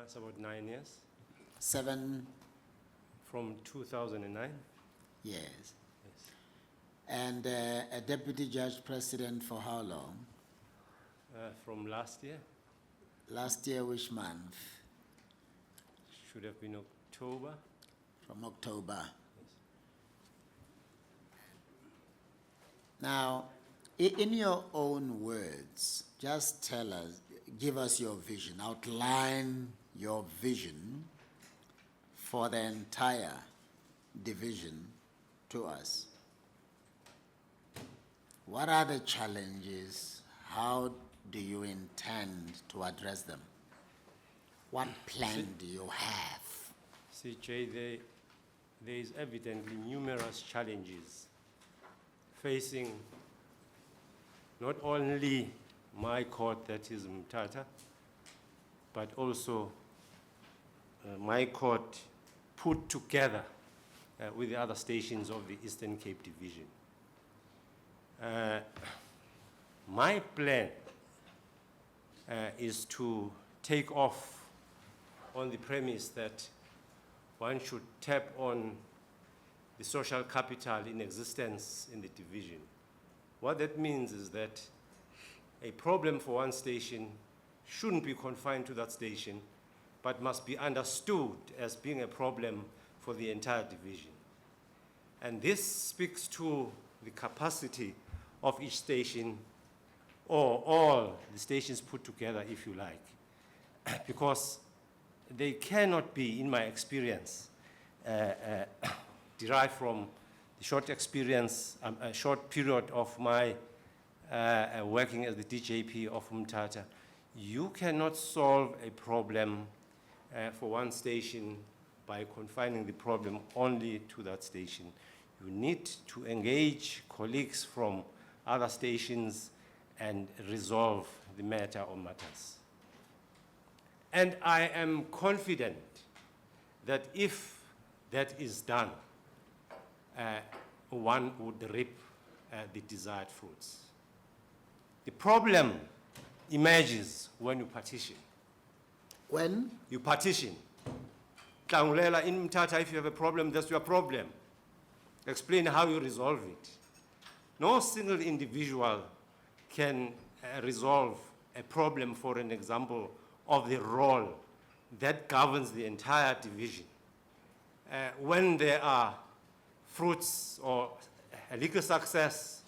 It's about 9 years. 7 From 2009. years. Yes. And a deputy judge president for how long? From last year. Last year, which month? Should have been October. From October. Yes. Now, in your own words, just tell us, give us your vision, outline your vision for the entire division to us. What are the challenges? How do you intend to address them? What plan do you have? CJ, there is evidently numerous challenges facing not only my court, that is Mthatha, but also my court put together with the other stations of the Eastern Cape Division. My plan is to take off on the premise that one should tap on the social capital in existence in the division. What that means is that a problem for one station shouldn't be confined to that station, but must be understood as being a problem for the entire division. And this speaks to the capacity of each station, or all the stations put together, if you like, because they cannot be, in my experience, derived from the short experience, a short period of my working as the DJP of Mthatha. You cannot solve a problem for one station by confining the problem only to that station. You need to engage colleagues from other stations and resolve the matter or matters. And I am confident that if that is done, one would reap the desired fruits. The problem emerges when you partition. When? You partition. Nhlangulela, in Mthatha, if you have a problem, that's your problem. Explain how you resolve it. No single individual can resolve a problem, for an example, of the role that governs the entire division. When there are fruits or a legal success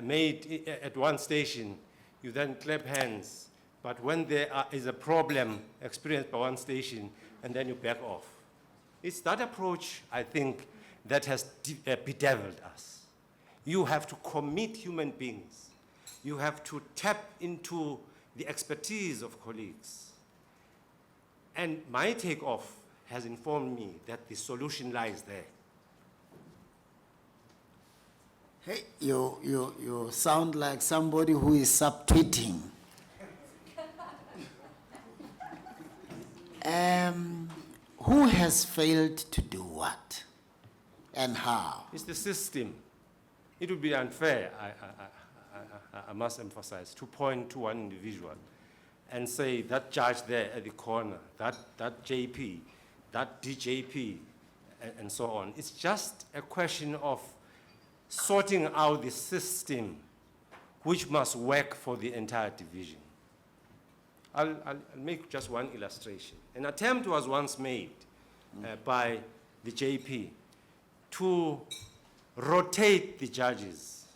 made at one station, you then clap hands. But when there is a problem experienced by one station, and then you back off. It's that approach, I think, that has bedeviled us. You have to commit human beings. You have to tap into the expertise of colleagues. And my takeoff has informed me that the solution lies there. Hey, you sound like somebody who is subtweeting. Who has failed to do what and how? It's the system. It would be unfair, I must emphasize, to point to one individual and say that judge there at the corner, that JP, that DJP, and so on. It's just a question of sorting out the system which must work for the entire division. I'll make just one illustration. An attempt was once made by the JP to rotate the judges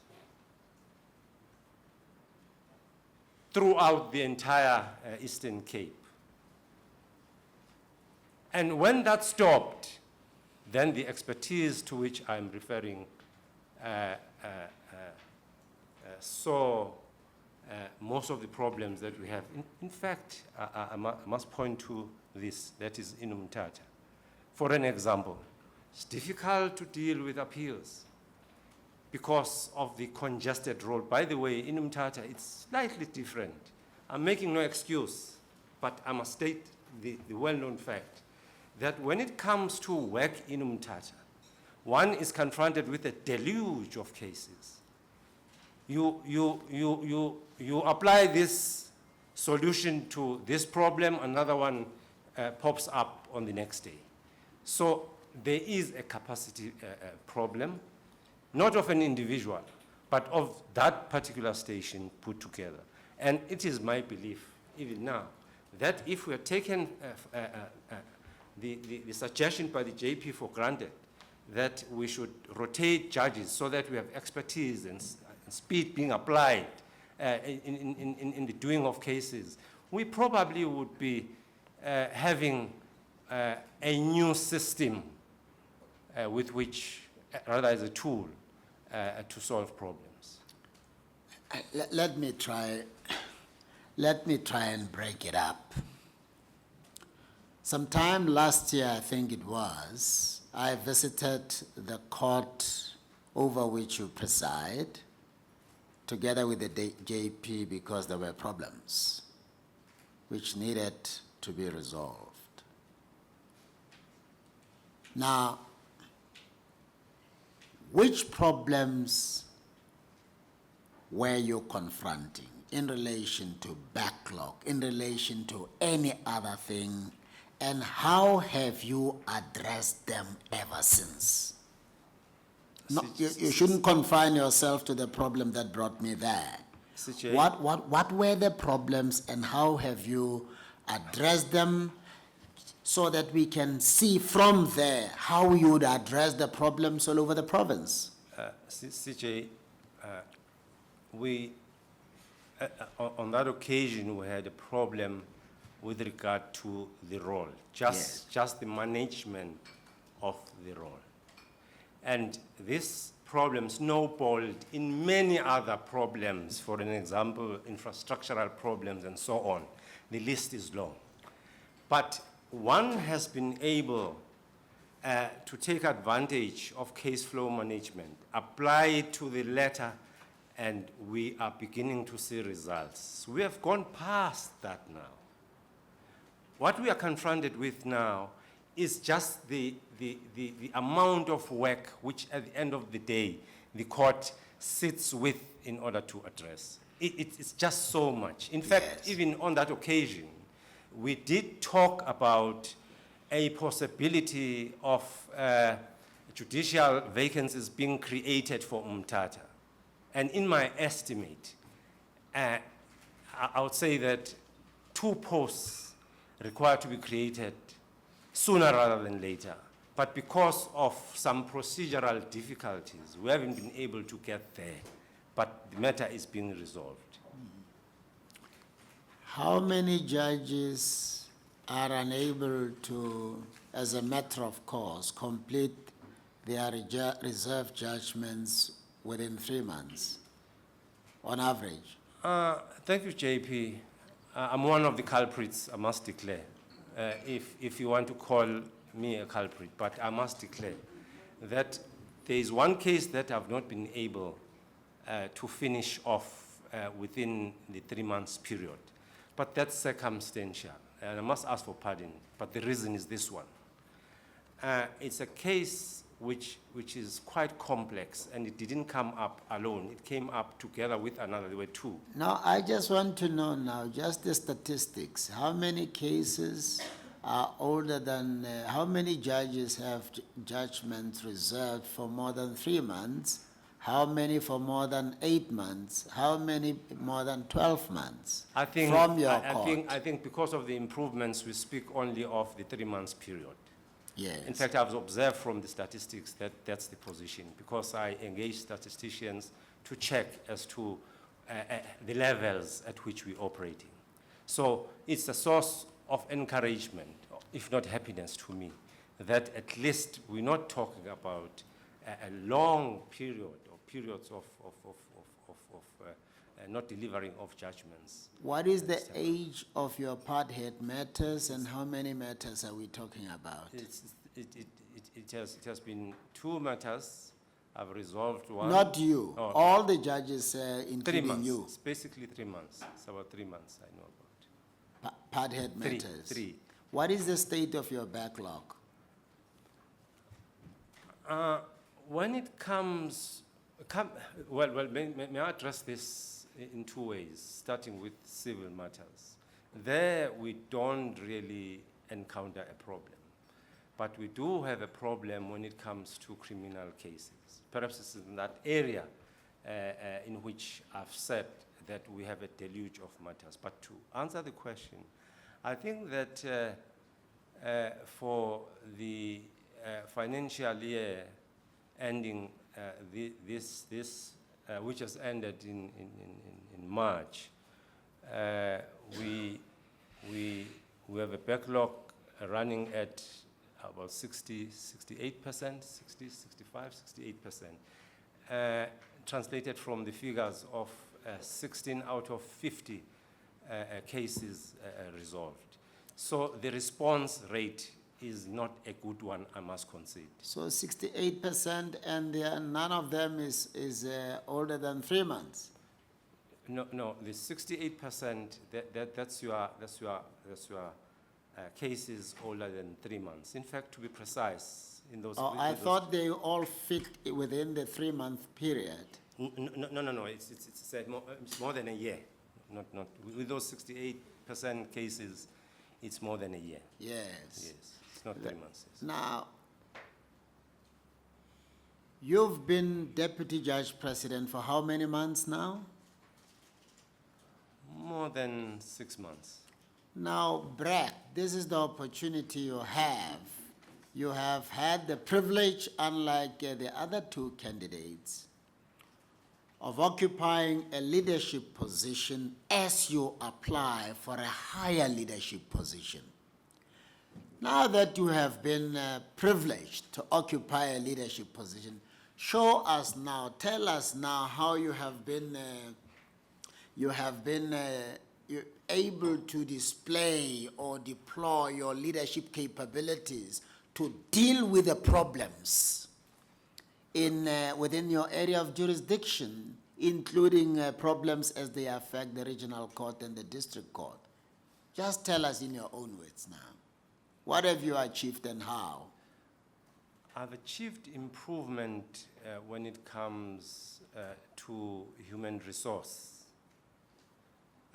throughout the entire Eastern Cape. And when that stopped, then the expertise to which I'm referring saw most of the problems that we have. In fact, I must point to this, that is in Mthatha. For an example, it's difficult to deal with appeals because of the congested road. By the way, in Mthatha, it's slightly different. I'm making no excuse, but I must state the well-known fact that when it comes to work in Mthatha, one is confronted with a deluge of cases. You apply this solution to this problem, another one pops up on the next day. So there is a capacity problem, not of an individual, but of that particular station put together. And it is my belief, even now, that if we are taking the suggestion by the JP for granted, that we should rotate judges so that we have expertise and speed being applied in the doing of cases, we probably would be having a new system with which, rather as a tool, to solve problems. Let me try and break it up. Sometime last year, I think it was, I visited the court over which you preside, together with the JP, because there were problems which needed to be resolved. Now, which problems were you confronting in relation to backlog, in relation to any other thing, and how have you addressed them ever since? No, you shouldn't confine yourself to the problem that brought me there. What were the problems and how have you addressed them, so that we can see from there how you would address the problems all over the province? CJ, on that occasion, we had a problem with regard to the role, just the management of the role. And this problem snowballed in many other problems, for an example, infrastructural problems and so on. The list is long. But one has been able to take advantage of case flow management, apply it to the letter, and we are beginning to see results. We have gone past that now. What we are confronted with now is just the amount of work which, at the end of the day, the court sits with in order to address. It's just so much. In fact, even on that occasion, we did talk about a possibility of judicial vacancies being created for Umtata. And in my estimate, I would say that 2 posts require to be created sooner rather than later. But because of some procedural difficulties, we haven't been able to get there. But the matter is being resolved. How many judges are unable to, as a matter of course, complete their reserve judgments within 3 months, on average? Thank you, JP. I'm one of the culprits, I must declare, if you want to call me a culprit, but I must declare that there is one case that I've not been able to finish off within the 3 months period. But that's circumstantial, and I must ask for pardon, but the reason is this one. It's a case which is quite complex, and it didn't come up alone. It came up together with another. There were 2. Now, I just want to know now, just the statistics. How many cases are older than, how many judges have judgments reserved for more than 3 months? How many for more than 8 months? How many more than 12 months? I think, from your court? I think because of the improvements, we speak only of the 3 months period. Yes. In fact, I've observed from the statistics that that's the position, because I engage statisticians to check as to the levels at which we're operating. So it's a source of encouragement, if not happiness to me, that at least we're not talking about a long period or periods of not delivering of judgments. What is the age of your part-head matters, and how many matters are we talking about? It has been 2 matters. I've resolved 1. Not you. Oh, all the judges, 3 including months. you. It's basically 3 months. It's about 3 months I know about. Part-head matters. 3. What is the state of your backlog? When it comes, may I address this in 2 ways, starting with civil matters. There we don't really encounter a problem. But we do have a problem when it comes to criminal cases. Perhaps it's in that area in which I've said that we have a deluge of matters. But to answer the question, I think that for the financial year ending which has ended in March, we have a backlog running at about 68%, 60, 65, 68%, translated from the figures of 16 out of 50 cases resolved. So the response rate is not a good one, I must concede. So 68%, and none of them is older than 3 months. No, the 68%, that's your cases older than 3 months. In fact, to be precise, in those. Oh, I thought they all fit within the 3-month period. No. It's more than a year. Not with those 68% cases, it's more than a year. Yes. Yes, it's not 3 months. Yes. Now, you've been Deputy Judge President for how many months now? More than 6 months. Now, Bragg, this is the opportunity you have. You have had the privilege, unlike the other 2 candidates, of occupying a leadership position as you apply for a higher leadership position. Now that you have been privileged to occupy a leadership position, show us now, tell us now how you have been able to display or deploy your leadership capabilities to deal with the problems within your area of jurisdiction, including problems as they affect the regional court and the district court. Just tell us in your own words now. What have you achieved and how? I've achieved improvement when it comes to human resource.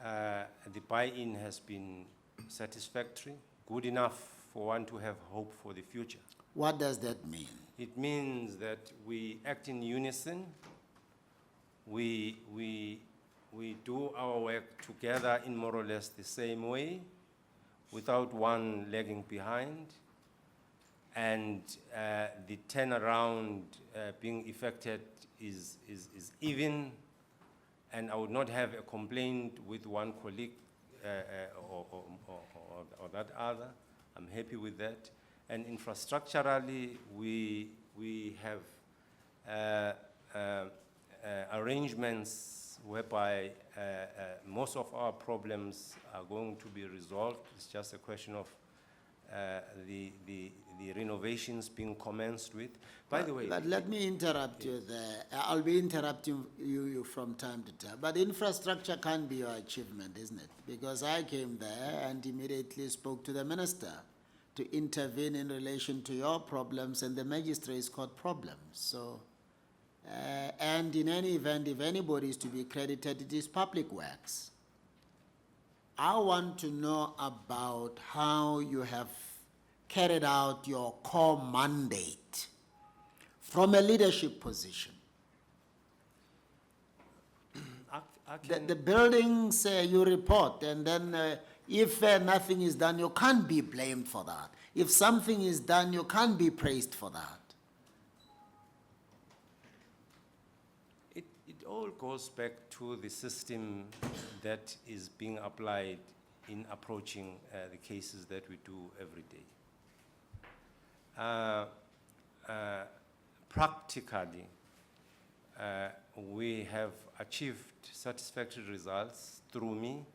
The buy-in has been satisfactory, good enough for one to have hope for the future. What does that mean? It means that we act in unison, we do our work together in more or less the same way, without one lagging behind, and the turnaround being effected is even, and I would not have a complaint with one colleague or that other. I'm happy with that. And infrastructurally, we have arrangements whereby most of our problems are going to be resolved. It's just a question of the renovations being commenced with. By the way, let me interrupt you there. I'll be interrupting you from time to time. But infrastructure can't be your achievement, isn't it? Because I came there and immediately spoke to the minister to intervene in relation to your problems and the magistrates' court problems. So, and in any event, if anybody is to be credited, it is Public Works. I want to know about how you have carried out your core mandate from a leadership position. The buildings you report, and then if nothing is done, you can't be blamed for that. If something is done, you can't be praised for that. It all goes back to the system that is being applied in approaching the cases that we do every day. Practically, we have achieved satisfactory results through me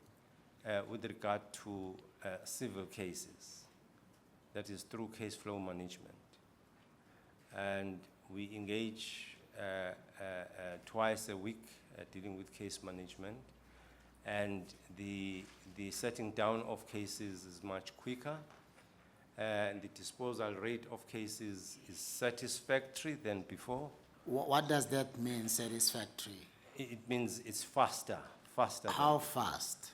with regard to civil cases, that is through case flow management. And we engage twice a week dealing with case management, and the setting down of cases is much quicker, and the disposal rate of cases is satisfactory than before. What does that mean, satisfactory? It means it's faster. How fast?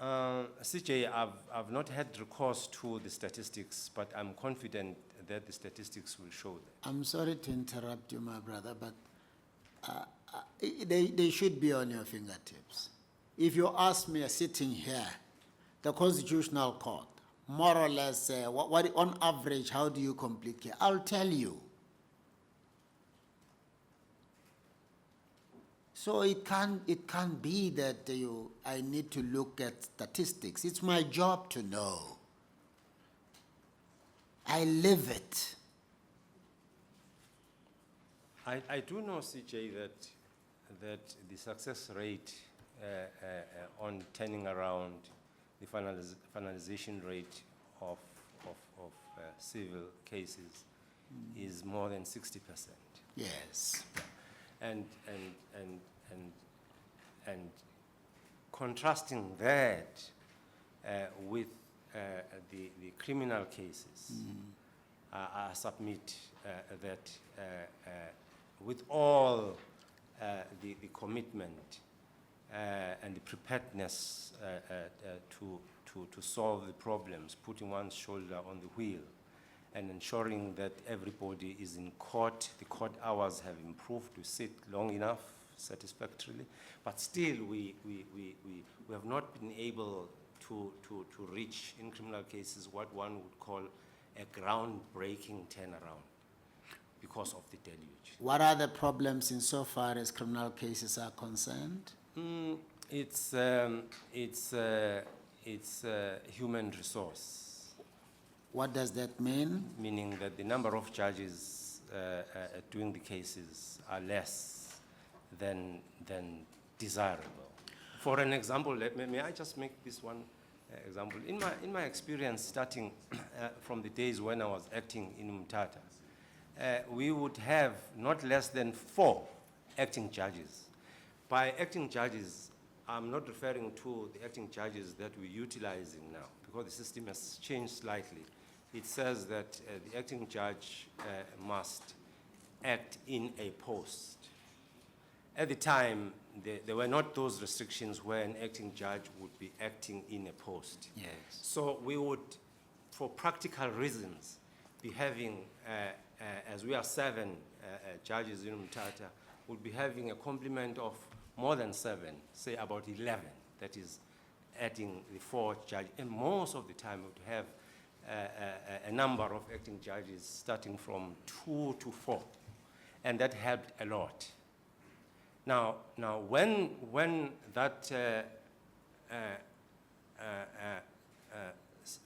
CJ, I've not had recourse to the statistics, but I'm confident that the statistics will show that. I'm sorry to interrupt you, my brother, but they should be on your fingertips. If you ask me, sitting here, the Constitutional Court, more or less, what on average, how do you complete care? I'll tell you. So it can't be that I need to look at statistics. It's my job to know. I live it. I do know, CJ, that the success rate on turning around the finalization rate of civil cases is more than 60%. Yes. And contrasting that with the criminal cases, I submit that with all the commitment and the preparedness to solve the problems, putting one's shoulder on the wheel, and ensuring that everybody is in court. The court hours have improved to sit long enough, satisfactorily, but still we have not been able to reach, in criminal cases, what one would call a groundbreaking turnaround because of the deluge. What are the problems insofar as criminal cases are concerned? It's human resource. What does that mean? Meaning that the number of judges doing the cases are less than desirable. For an example, may I just make this one example? In my experience, starting from the days when I was acting in Mthatha, we would have not less than 4 acting judges. By acting judges, I'm not referring to the acting judges that we're utilizing now, because the system has changed slightly. It says that the acting judge must act in a post. At the time, there were not those restrictions where an acting judge would be acting in a post. Yes. So we would, for practical reasons, be having, as we are 7 judges in Mthatha, would be having a complement of more than 7, say about 11, that is adding the 4 judges. And most of the time we would have a number of acting judges starting from 2 to 4, and that helped a lot. Now when that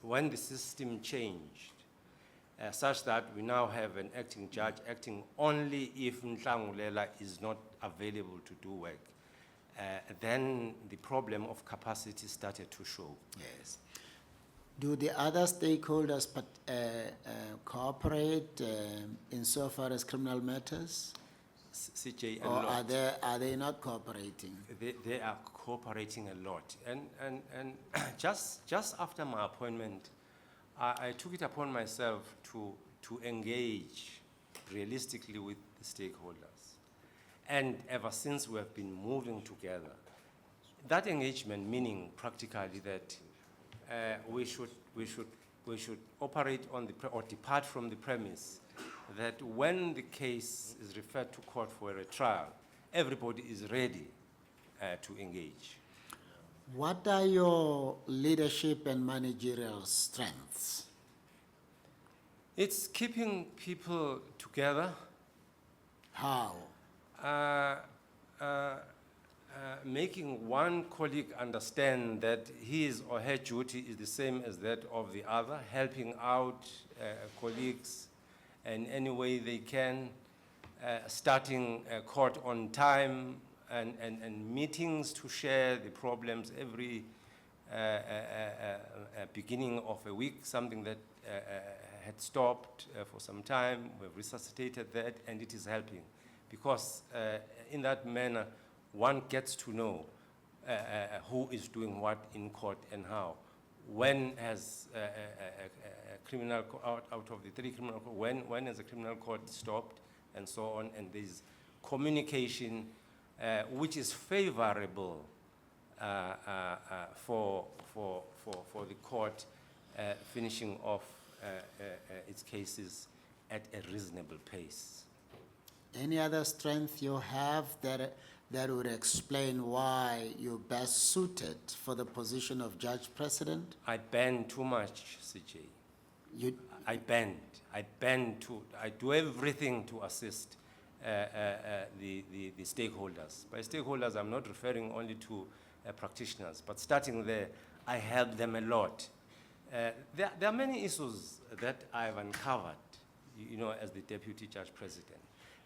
when the system changed, such that we now have an acting judge acting only if Nhlangulela is not available to do work, then the problem of capacity started to show. Yes. Do the other stakeholders cooperate insofar as criminal matters? CJ, Or are they not cooperating? They are cooperating a lot. And just after my appointment, I took it upon myself to engage realistically with the stakeholders. And ever since we have been moving together, that engagement meaning practically that we should operate on or depart from the premise that when the case is referred to court for a trial, everybody is ready to engage. What are your leadership and managerial strengths? It's keeping people together. How? Making one colleague understand that his or her duty is the same as that of the other, helping out colleagues in any way they can, starting court on time, and meetings to share the problems every beginning of a week, something that had stopped for some time. We've resuscitated that, and it is helping. Because in that manner, one gets to know who is doing what in court and how. When has a criminal court, out of the 3 criminal court, when has a criminal court stopped, and so on, and there's communication which is favorable for the court finishing off its cases at a reasonable pace. Any other strength you have that would explain why you're best suited for the position of judge president? I bend too much, CJ. You, I do everything to assist the stakeholders. By stakeholders, I'm not referring only to practitioners, but starting there, I help them a lot. There are many issues that I've uncovered, as the deputy judge president,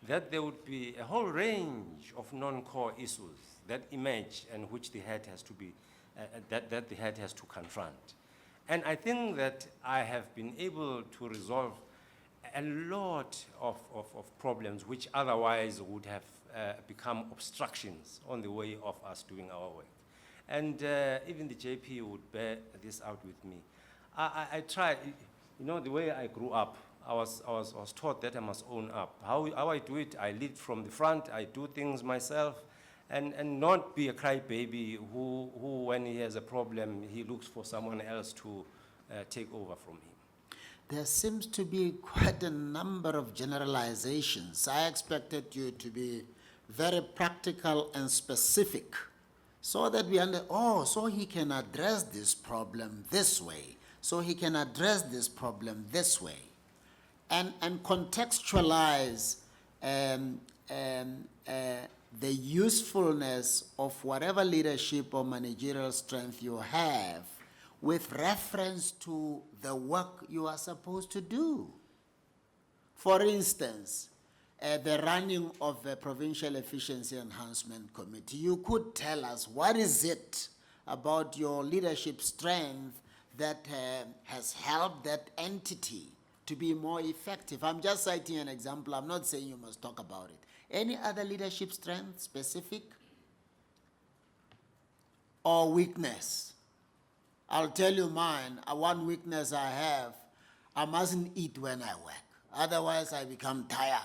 that there would be a whole range of non-core issues that emerge and which the head has to be, that the head has to confront. And I think that I have been able to resolve a lot of problems which otherwise would have become obstructions on the way of us doing our work. And even the JP would bear this out with me. I try, the way I grew up, I was taught that I must own up. How I do it, I lead from the front, I do things myself, and not be a crybaby who, when he has a problem, he looks for someone else to take over from him. there seems to be quite a number of generalizations. I expected you to be very practical and specific so that we understand, so he can address this problem this way, so he can address this problem this way. And contextualize the usefulness of whatever leadership or managerial strength you have with reference to the work you are supposed to do. For instance, the running of the Provincial Efficiency Enhancement Committee, you could tell us what is it about your leadership strength that has helped that entity to be more effective. I'm just citing an example. I'm not saying you must talk about it. Any other leadership strength, specific? Or weakness? I'll tell you mine. One weakness I have, I mustn't eat when I work. Otherwise, I become tired.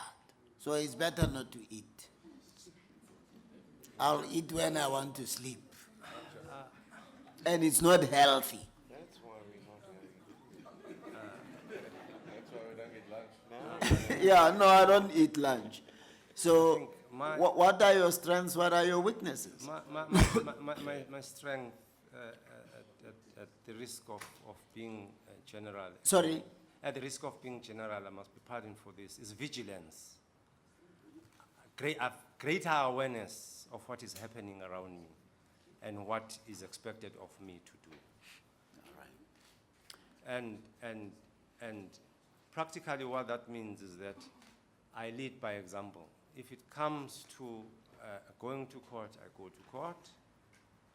So it's better not to eat. I'll eat when I want to sleep. And it's not healthy. That's why we don't get lunch. Yeah, no, I don't eat lunch. So, my- what are your strengths? What are your weaknesses? My strength, at the risk of being general. Sorry? At the risk of being general, I must be pardoned for this, is vigilance. Greater awareness of what is happening around me and what is expected of me to do. All right. And practically what that means is that I lead by example. If it comes to going to court, I go to court.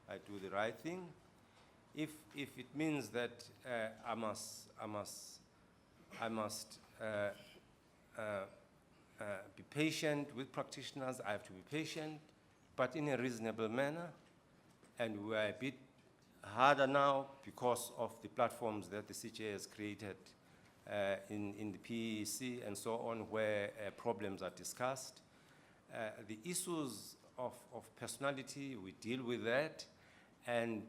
I do the right thing. If it means that I must be patient with practitioners, I have to be patient, but in a reasonable manner. And we are a bit harder now because of the platforms that the CJ has created in the PEC and so on, where problems are discussed. The issues of personality, we deal with that, and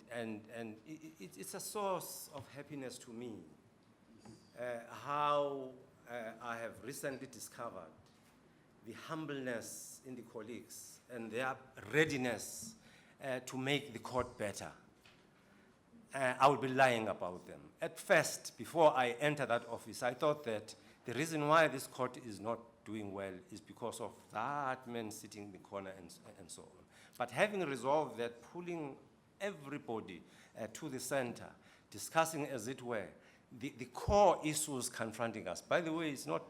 it's a source of happiness to me. How I have recently discovered the humbleness in the colleagues and their readiness to make the court better. I would be lying about them. At first, before I entered that office, I thought that the reason why this court is not doing well is because of that man sitting in the corner and so on. But having resolved that, pulling everybody to the center, discussing, as it were, the core issues confronting us. By the way, it's not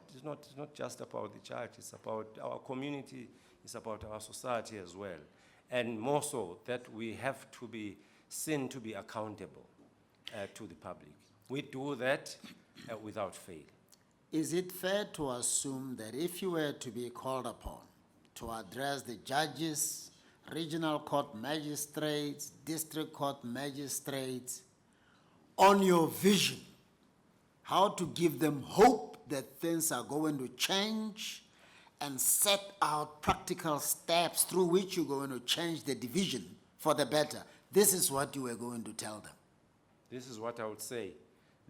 just about the judge, it's about our community, it's about our society as well. And more so, that we have to be seen to be accountable to the public. We do that without fail. Is it fair to assume that if you were to be called upon to address the judges, regional court magistrates, district court magistrates, on your vision, how to give them hope that things are going to change and set out practical steps through which you're going to change the division for the better, This is what you were going to tell them. This is what I would say.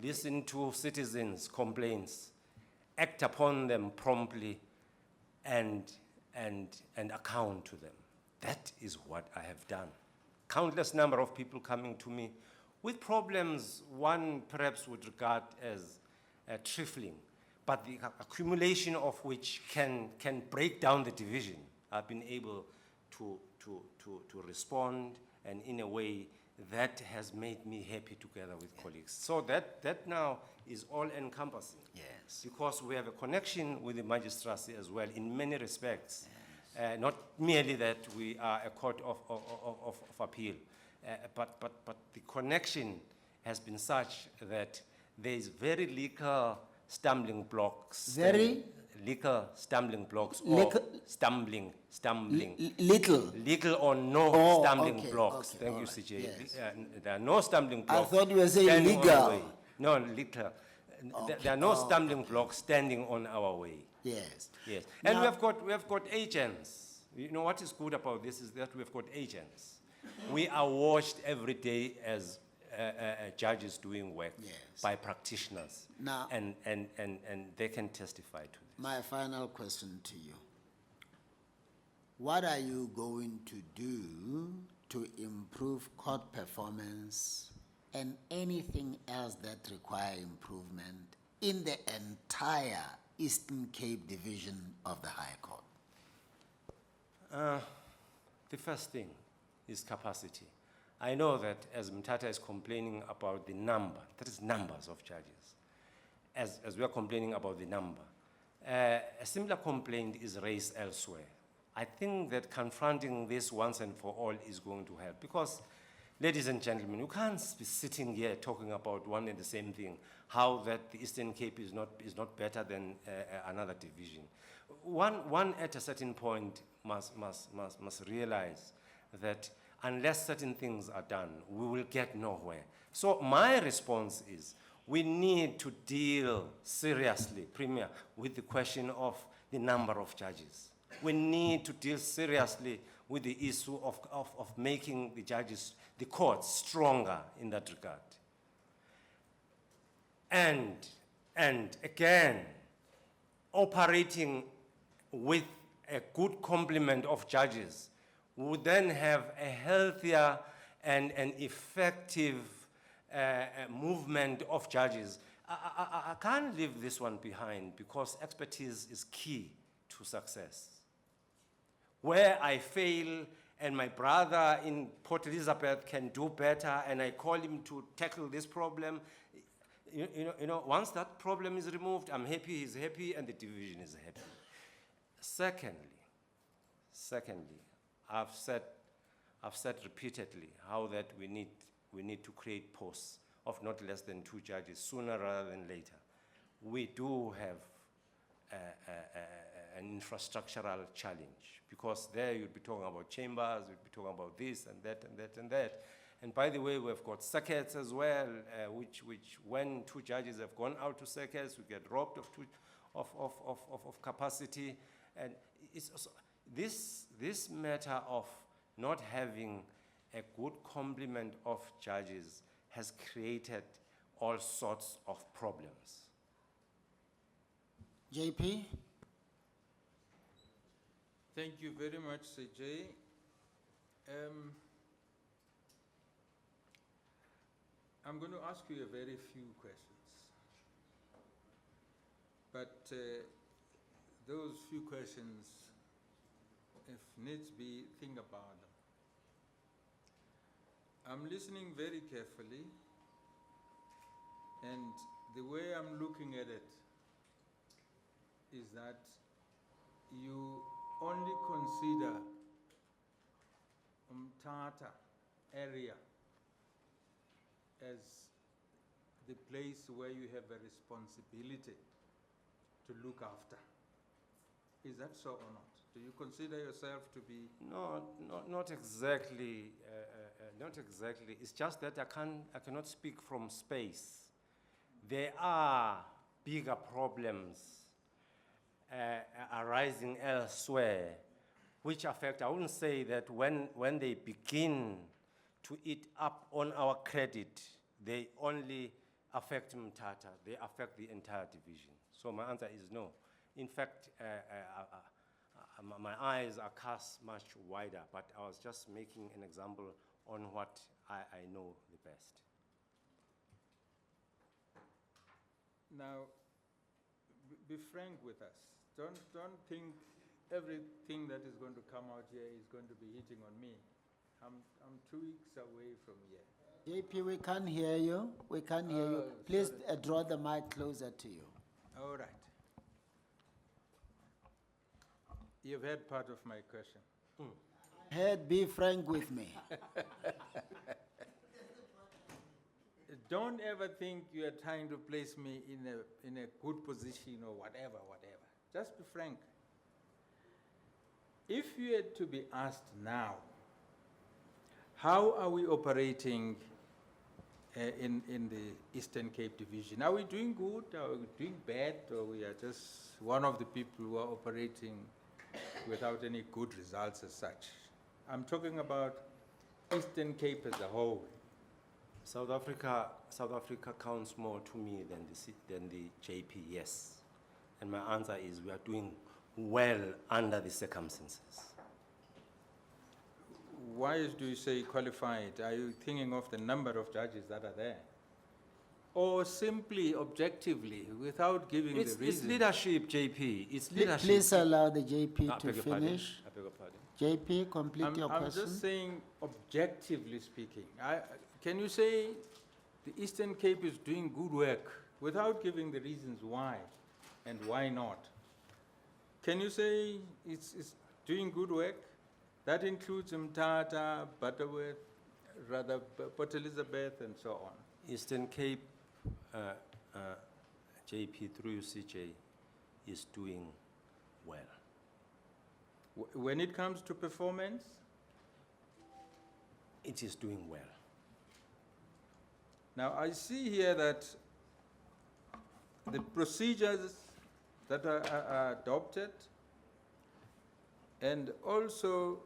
Listen to citizens' complaints, act upon them promptly, and account to them. That is what I have done. Countless number of people coming to me with problems one perhaps would regard as trifling, but the accumulation of which can break down the division. I've been able to respond, and in a way that has made me happy together with colleagues. So that now is all encompassing. Yes. Because we have a connection with the magistracy as well in many respects. Yes. Not merely that we are a court of appeal, but the connection has been such that there is very little stumbling blocks. Little stumbling blocks or stumbling. Little or no stumbling blocks. Okay, Thank you, right, CJ. yes. There are no stumbling blocks. I thought you were saying standing on our way. legal. No, little. There are no stumbling blocks standing on our way. Yes. Yes, and Now- we have got agents. You know what is good about this is that we have got agents. We are watched every day as judges doing work Yes. by practitioners, Now- and they can testify to this. My final question to you. What are you going to do to improve court performance and anything else that require improvement in the entire Eastern Cape Division of the High Court? The first thing is capacity. I know that as Mthatha is complaining about the number, that is numbers of judges, as we are complaining about the number, a similar complaint is raised elsewhere. I think that confronting this once and for all is going to help because, ladies and gentlemen, you can't be sitting here talking about one and the same thing, how that the Eastern Cape is not better than another division. One at a certain point must realize that unless certain things are done, we will get nowhere. So my response is, we need to deal seriously, Premier, with the question of the number of judges. We need to deal seriously with the issue of making the judges, the courts, stronger in that regard. And again, operating with a good complement of judges would then have a healthier and an effective movement of judges. I can't leave this one behind because expertise is key to success. Where I fail and my brother in Port Elizabeth can do better and I call him to tackle this problem, you know, once that problem is removed, I'm happy, he's happy, and the division is happy. Secondly, I've said repeatedly how that we need to create posts of not less than 2 judges sooner rather than later. We do have an infrastructural challenge because there you'll be talking about chambers, you'll be talking about this and that and that and that. And by the way, we've got circuits as well, which when 2 judges have gone out to circuits, we get robbed of capacity. And it's also, this matter of not having a good complement of judges has created all sorts of problems. JP? Thank you very much, CJ. I'm going to ask you a very few questions. But those few questions, if needs be, think about them. I'm listening very carefully, and the way I'm looking at it is that you only consider Mthatha area as the place where you have a responsibility to look after. Is that so or not? Do you consider yourself to be? No, not exactly. Not exactly. It's just that I cannot speak from space. There are bigger problems arising elsewhere, which affect. I wouldn't say that when they begin to eat up on our credit, they only affect Mthatha, they affect the entire division. So my answer is no. In fact, my eyes are cast much wider, but I was just making an example on what I know the best. Now, be frank with us. Don't think everything that is going to come out here is going to be hitting on me. I'm 2 weeks away from here. JP, we can't hear you. We can't hear you. Oh, Please sorry. draw the mic closer to you. All right. You've heard part of my question. Head, be frank with me. Don't ever think you are trying to place me in a good position or whatever. Just be frank. If you had to be asked now, how are we operating in the Eastern Cape Division? Are we doing good? Are we doing bad? Or we are just one of the people who are operating without any good results as such? I'm talking about Eastern Cape as a whole. South Africa counts more to me than the JP, yes. And my answer is we are doing well under the circumstances. Why do you say qualified? Are you thinking of the number of judges that are there? Or simply, objectively, without giving the reason? It's leadership, JP. It's leadership. Please allow the JP I to beg your pardon. finish. I beg your pardon. JP, complete your I'm question. just saying, objectively speaking, can you say the Eastern Cape is doing good work without giving the reasons why and why not? Can you say it's doing good work? That includes Mthatha, Butterworth, rather Port Elizabeth, and so on. Eastern Cape, JP through CJ, is doing well. When it comes to performance, It is doing well. now I see here that the procedures that are adopted, and also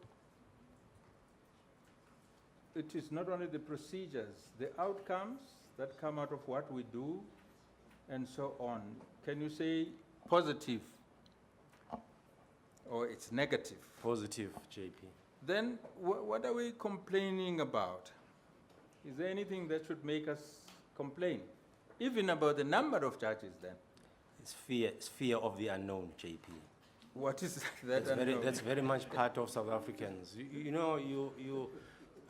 it is not only the procedures, the outcomes that come out of what we do, and so on. Can you say positive or it's negative? Positive, JP. Then what are we complaining about? Is there anything that should make us complain? Even about the number of judges then? It's fear of the unknown, JP. What is that? That's very much part of South Africans.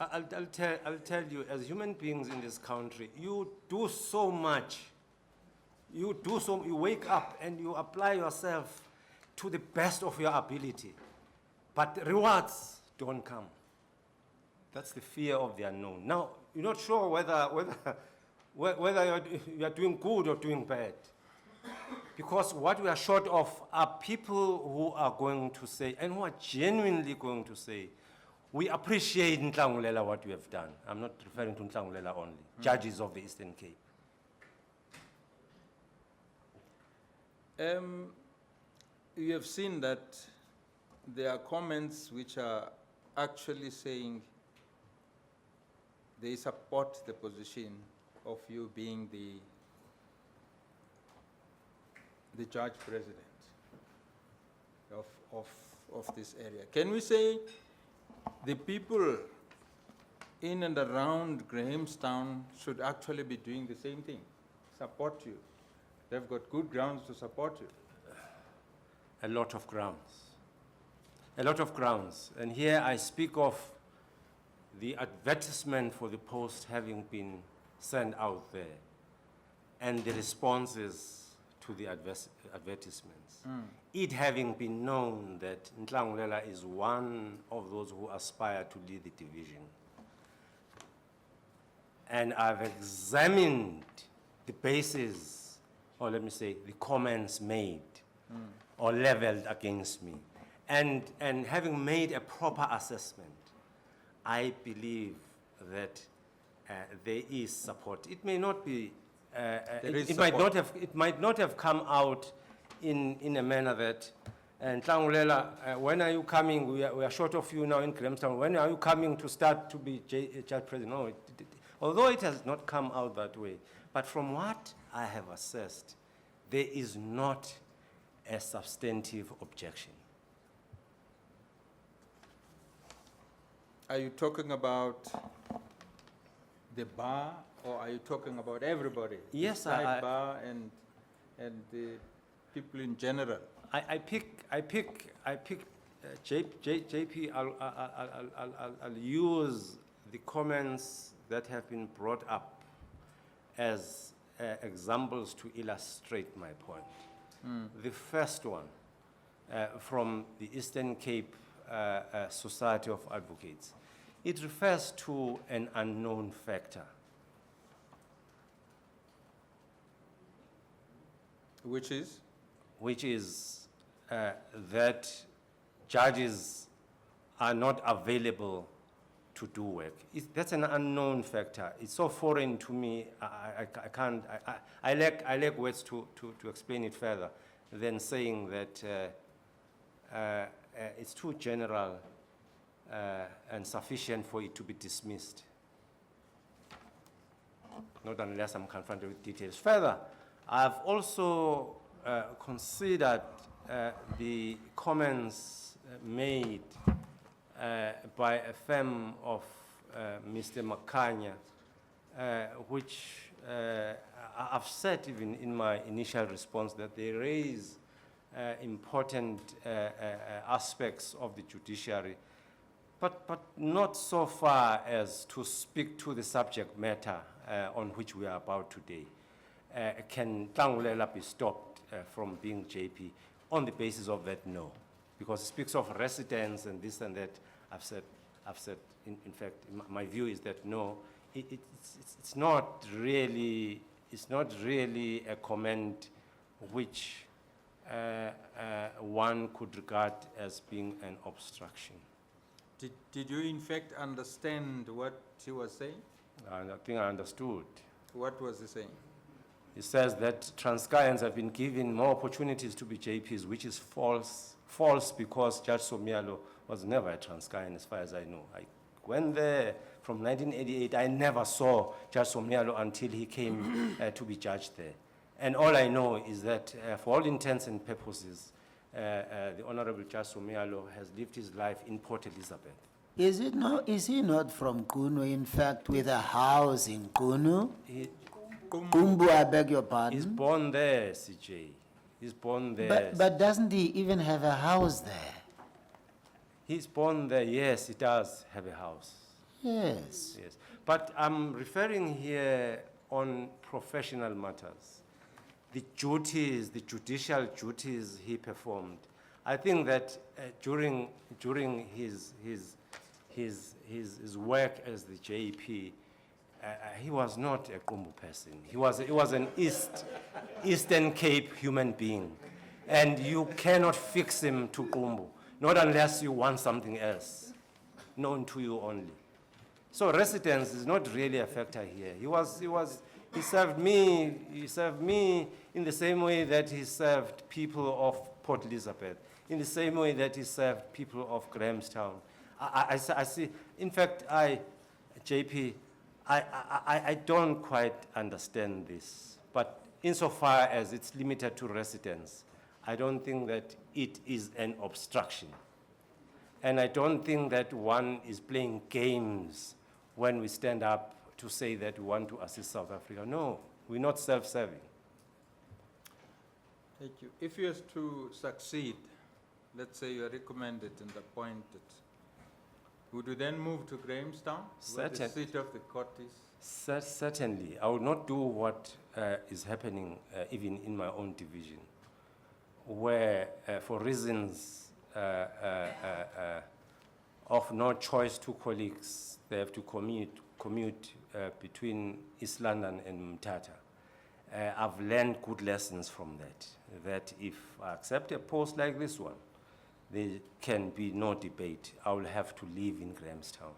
I'll tell you, as human beings in this country, you do so much. You wake up and you apply yourself to the best of your ability, but rewards don't come. That's the fear of the unknown. Now, you're not sure whether you're doing good or doing bad. Because what we are short of are people who are going to say, and who are genuinely going to say, we appreciate Nhlangulela what you have done. I'm not referring to Nhlangulela only, judges of the Eastern Cape. You have seen that there are comments which are actually saying they support the position of you being the judge president of this area. Can we say the people in and around Grahamstown should actually be doing the same thing, support you? They've got good grounds to support you. A lot of grounds. A lot of grounds. And here I speak of the advertisement for the post having been sent out there and the responses to the advertisements. It having been known that Nhlangulela is one of those who aspire to lead the division. And I've examined the basis, or let me say, the comments made or leveled against me. And having made a proper assessment, I believe that there is support. It may not be, it might not have come out in a manner that And Nhlangulela, when are you coming? We are short of you now in Grahamstown. When are you coming to start to be judge president? No, although it has not come out that way, but from what I have assessed, there is not a substantive objection. Are you talking about the bar, or are you talking about everybody? Yes, the side bar and the people in general. I pick JP. I'll use the comments that have been brought up as examples to illustrate my point. The first one from the Eastern Cape Society of Advocates. It refers to an unknown factor. Which is? Which is that judges are not available to do work. That's an unknown factor. It's so foreign to me, I can't, I lack words to explain it further than saying that it's too general and sufficient for it to be dismissed. Not unless I'm confronted with details. Further, I've also considered the comments made by a firm of Mr. Makanya, which I've said even in my initial response that they raise important aspects of the judiciary, but not so far as to speak to the subject matter on which we are about today. Can Nhlangulela be stopped from being JP on the basis of that? No, because it speaks of residence and this and that. I've said in fact, my view is that no, it's not really a comment which one could regard as being an obstruction. Did you in fact understand what he was saying? I think I understood. What was he saying? He says that Transkeians have been given more opportunities to be JPs, which is false. False because Judge Somialo was never a Transkeian as far as I know. I went there from 1988. I never saw Judge Somialo until he came to be judged there. And all I know is that for all intents and purposes, the Honorable Judge Somialo has lived his life in Port Elizabeth. Is he not from Kunu, in fact, with a house in Kunu? Kumbu, I beg your pardon? He's born there, CJ. He's born there. But doesn't he even have a house there? He's born there, yes, he does have a house. Yes. Yes. But I'm referring here on professional matters. The duties, the judicial duties he performed. I think that during his work as the JP, he was not a Kumbu person. He was an Eastern Cape human being. And you cannot fix him to Kumbu, not unless you want something else, known to you only. So residence is not really a factor here. He served me in the same way that he served people of Port Elizabeth, in the same way that he served people of Grahamstown. I see, in fact, JP, I don't quite understand this, but insofar as it's limited to residence, I don't think that it is an obstruction. And I don't think that one is playing games when we stand up to say that we want to assist South Africa. No, we're not self-serving. Thank you. If you are to succeed, let's say you are recommended and appointed, would you then move to Grahamstown, where the seat of the court is? Certainly. I will not do what is happening even in my own division, where for reasons of no choice to colleagues, they have to commute between East London and Mthatha. I've learned good lessons from that if I accept a post like this one, there can be no debate. I will have to live in Grahamstown.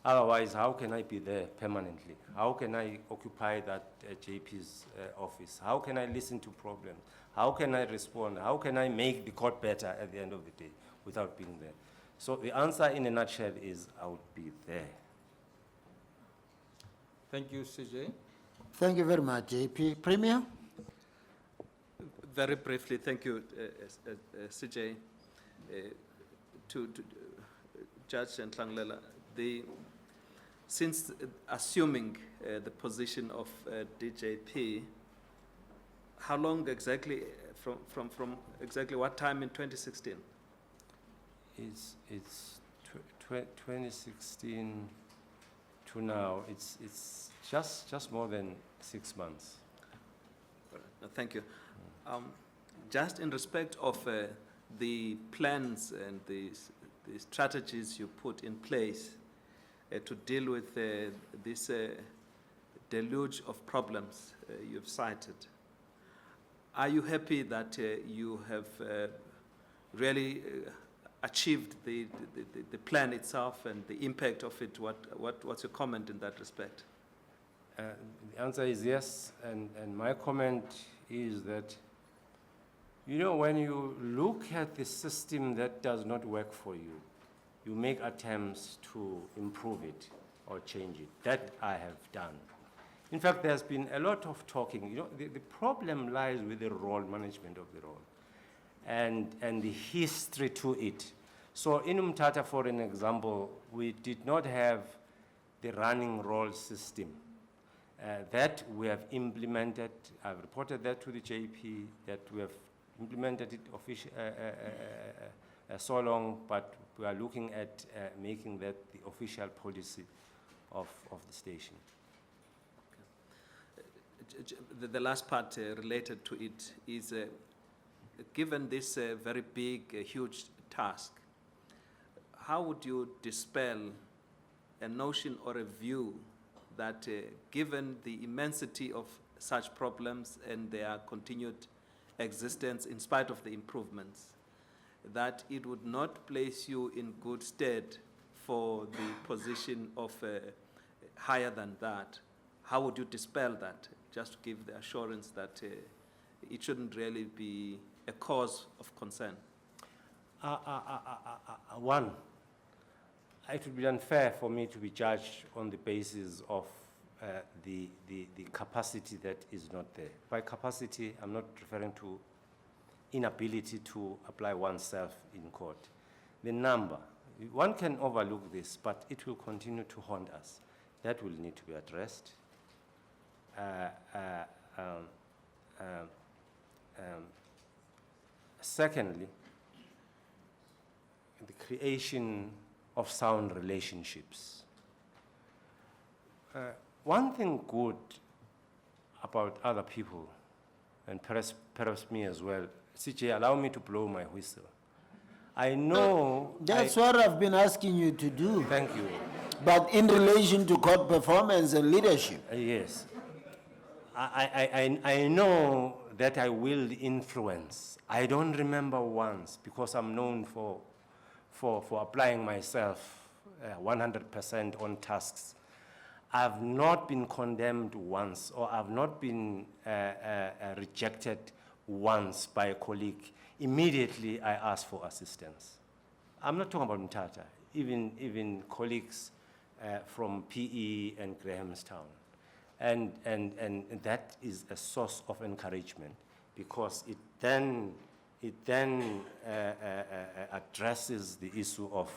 Otherwise, how can I be there permanently? How can I occupy that JP's office? How can I listen to problems? How can I respond? How can I make the court better at the end of the day without being there? So the answer in a nutshell is I would be there. Thank you, CJ. Thank you very much, JP. Premier? Very briefly, thank you, CJ. To Judge Nhlangulela, since assuming the position of DJP, how long exactly, from exactly what time in 2016? It's 2016 to now. It's just more than 6 months. Thank you. Just in respect of the plans and the strategies you put in place to deal with this deluge of problems you've cited, are you happy that you have really achieved the plan itself and the impact of it? What's your comment in that respect? The answer is yes, and my comment is that, you know, when you look at the system that does not work for you, you make attempts to improve it or change it. That I have done. In fact, there's been a lot of talking. You know, the problem lies with the role, management of the role, and the history to it. So in Umtata, for an example, we did not have the running role system. That we have implemented. I've reported that to the JP, that we have implemented it so long, but we are looking at making that the official policy of the station. The last part related to it is, given this very big, huge task, how would you dispel a notion or a view that given the immensity of such problems and their continued existence in spite of the improvements, that it would not place you in good stead for the position of higher than that? How would you dispel that, just to give the assurance that it shouldn't really be a cause of concern? One, it would be unfair for me to be judged on the basis of the capacity that is not there. By capacity, I'm not referring to inability to apply oneself in court. The number, one can overlook this, but it will continue to haunt us. That will need to be addressed. Secondly, the creation of sound relationships. One thing good about other people, and perhaps me as well, CJ, allow me to blow my whistle. I know... That's what I've been asking you to do. Thank you. But in relation to court performance and leadership. Yes. I know that I will influence. I don't remember once, because I'm known for applying myself 100% on tasks. I've not been condemned once, or I've not been rejected once by a colleague. Immediately, I ask for assistance. I'm not talking about Mthatha, even colleagues from PE and Grahamstown. And that is a source of encouragement, because it then addresses the issue of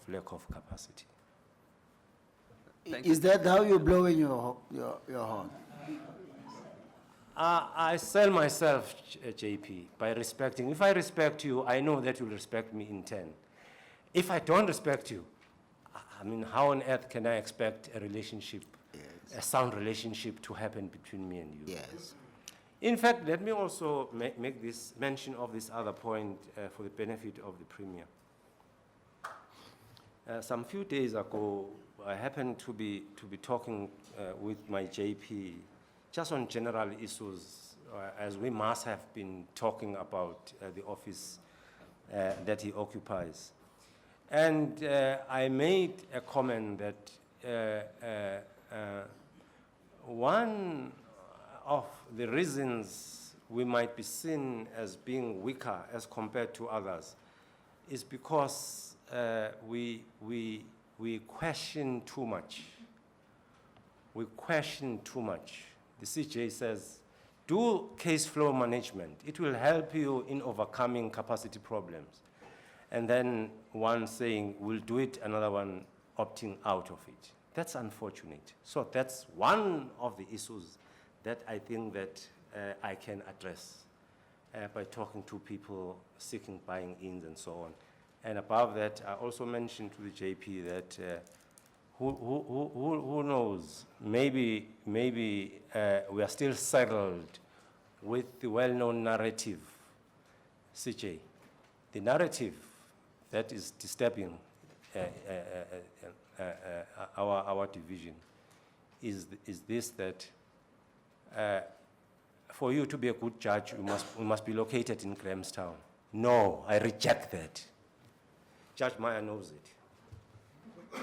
lack of capacity. Is that how you're blowing your horn? I sell myself, JP, by respecting. If I respect you, I know that you'll respect me in turn. If I don't respect you, I mean, how on earth can I expect a relationship, yes, a sound relationship to happen between me and you? Yes. In fact, let me also make this mention of this other point for the benefit of the Premier. Some few days ago, I happened to be talking with my JP just on general issues, as we must have been talking about the office that he occupies. And I made a comment that one of the reasons we might be seen as being weaker as compared to others is because we question too much. We question too much. The CJ says, do case flow management. It will help you in overcoming capacity problems. And then one saying, we'll do it, another one opting out of it. That's unfortunate. So that's one of the issues that I think that I can address by talking to people seeking buying-ins and so on. And above that, I also mentioned to the JP that who knows, maybe we are still saddled with the well-known narrative, CJ, the narrative that is disturbing our division is this, that for you to be a good judge, you must be located in Grahamstown. No, I reject that. Judge Meyer knows it.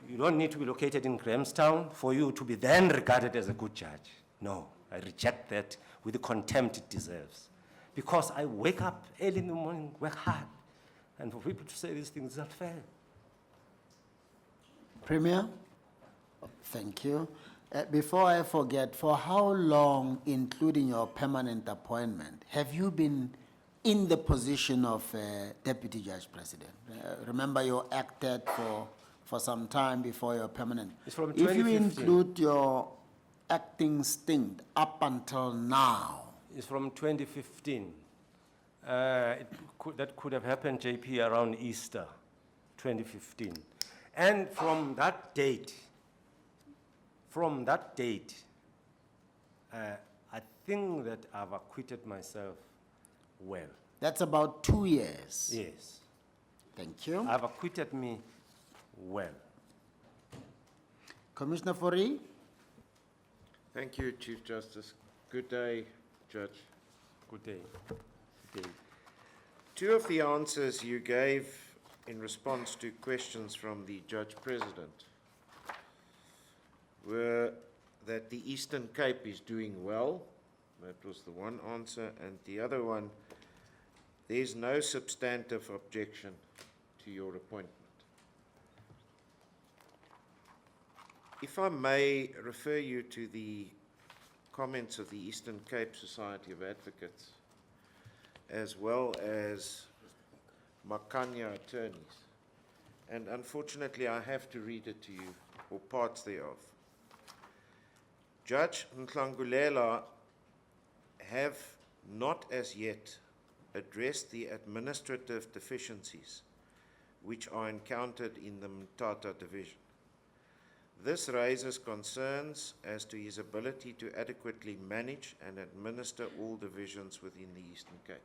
You don't need to be located in Grahamstown for you to be then regarded as a good judge. No, I reject that with the contempt it deserves. Because I wake up early in the morning, work hard. And for people to say these things is not fair. Premier, thank you. Before I forget, for how long, including your permanent appointment, have you been in the position of Deputy Judge President? Remember, you acted for some time before your permanent. It's from If you 2015. include your acting stint up until now, It's from 2015. That could have happened, JP, around Easter, 2015. And from that date, I think that I've acquitted myself well. that's about 2 years. Yes, Thank you. I've acquitted me well. Commissioner Fori? Thank you, Chief Justice. Good day, Judge. Good day. Good day. Two of the answers you gave in response to questions from the Judge President were that the Eastern Cape is doing well. That was the one answer. And the other one, there's no substantive objection to your appointment. If I may refer you to the comments of the Eastern Cape Society of Advocates, as well as Makanya attorneys. And unfortunately, I have to read it to you, or parts thereof. Judge Nhlangulela have not as yet addressed the administrative deficiencies which are encountered in the Mthatha division. This raises concerns as to his ability to adequately manage and administer all divisions within the Eastern Cape.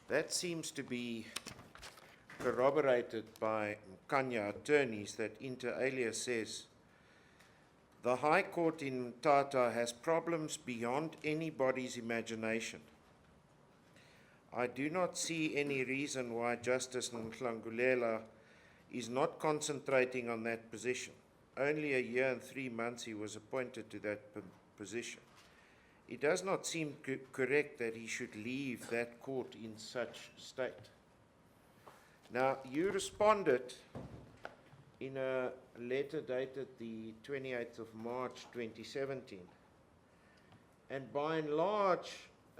That seems to be corroborated by Mkanya attorneys that inter alia says, the High Court in Mthatha has problems beyond anybody's imagination. I do not see any reason why Justice Nhlangulela is not concentrating on that position. Only a year and 3 months he was appointed to that position. It does not seem correct that he should leave that court in such state. Now, you responded in a letter dated the 28th of March 2017. And by and large,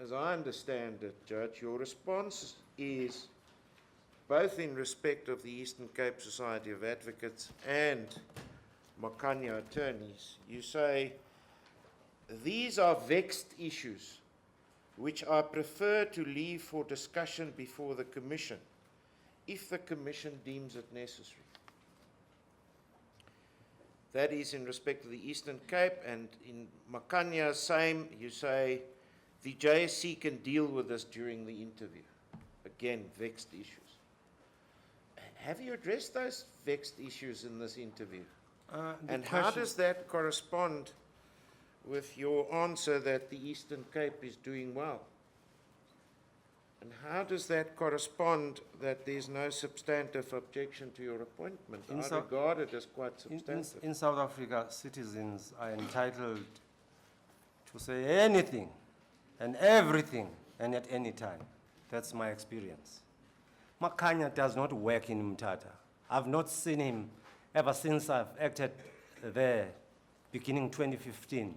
as I understand it, Judge, your response is both in respect of the Eastern Cape Society of Advocates and Makanya attorneys. You say, these are vexed issues which I prefer to leave for discussion before the Commission, if the Commission deems it necessary. That is in respect of the Eastern Cape, and in Makanya, same, you say, the JSC can deal with this during the interview. Again, vexed issues. Have you addressed those vexed issues in this interview? And how does that correspond with your answer that the Eastern Cape is doing well? And how does that correspond that there's no substantive objection to your appointment? In I Sou- regard it as quite In substantive. South Africa, citizens are entitled to say anything and everything and at any time. That's my experience. Makanya does not work in Mthatha. I've not seen him ever since I've acted there, beginning 2015.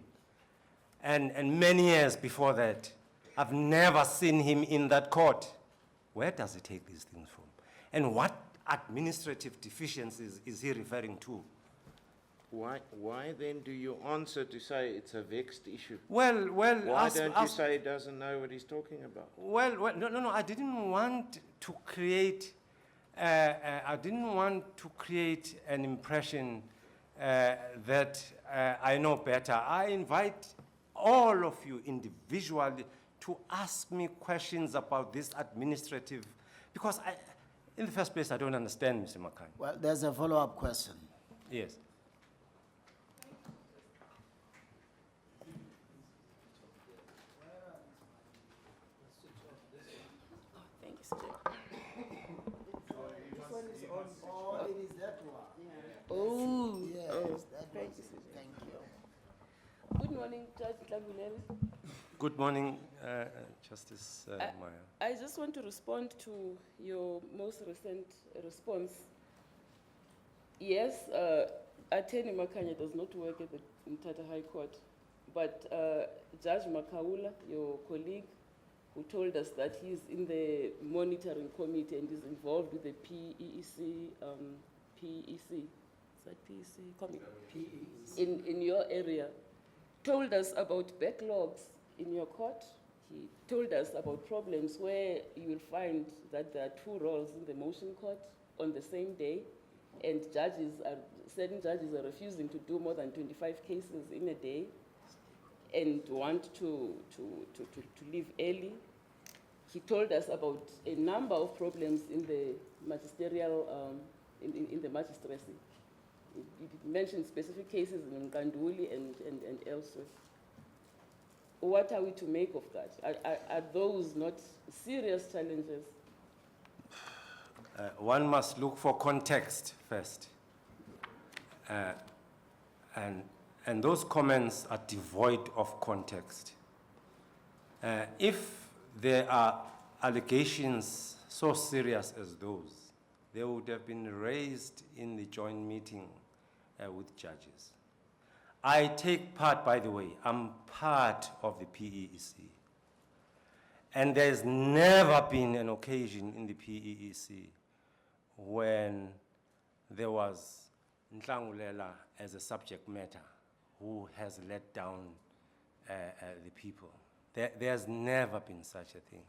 And many years before that, I've never seen him in that court. Where does he take these things from? And what administrative deficiencies is he referring to? Why then do you answer to say it's a vexed issue? Well, Why don't you say he doesn't know what he's talking about? No, I didn't want to create, I didn't want to create an impression that I know better. I invite all of you individually to ask me questions about this administrative, because in the first place, I don't understand, Mr. Makhanya. Well, there's a follow-up question. Yes. Thank you, Sir. Oh, it is that one. Oh, Yes, oh, that thank was you, it. Sir. Thank you. Good morning, Judge Nhlangulela. Good morning, Justice Meyer. I just want to respond to your most recent response. Yes, Attorney Makanya does not work at the Mthatha High Court, but Judge Makaula, your colleague, who told us that he's in the monitoring committee and is involved with the PEC, is that PEC committee? In your area, told us about backlogs in your court. He told us about problems where you will find that there are two roles in the motion court on the same day, and certain judges are refusing to do more than 25 cases in a day and want to leave early. He told us about a number of problems in the magisterial, in the magistracy. He mentioned specific cases in Nkanduli and elsewhere. What are we to make of that? Are those not serious challenges? One must look for context first. And those comments are devoid of context. If there are allegations so serious as those, they would have been raised in the joint meeting with judges. I take part, by the way, I'm part of the PEC. And there's never been an occasion in the PEC when there was Nhlangulela as a subject matter who has let down the people. There's never been such a thing.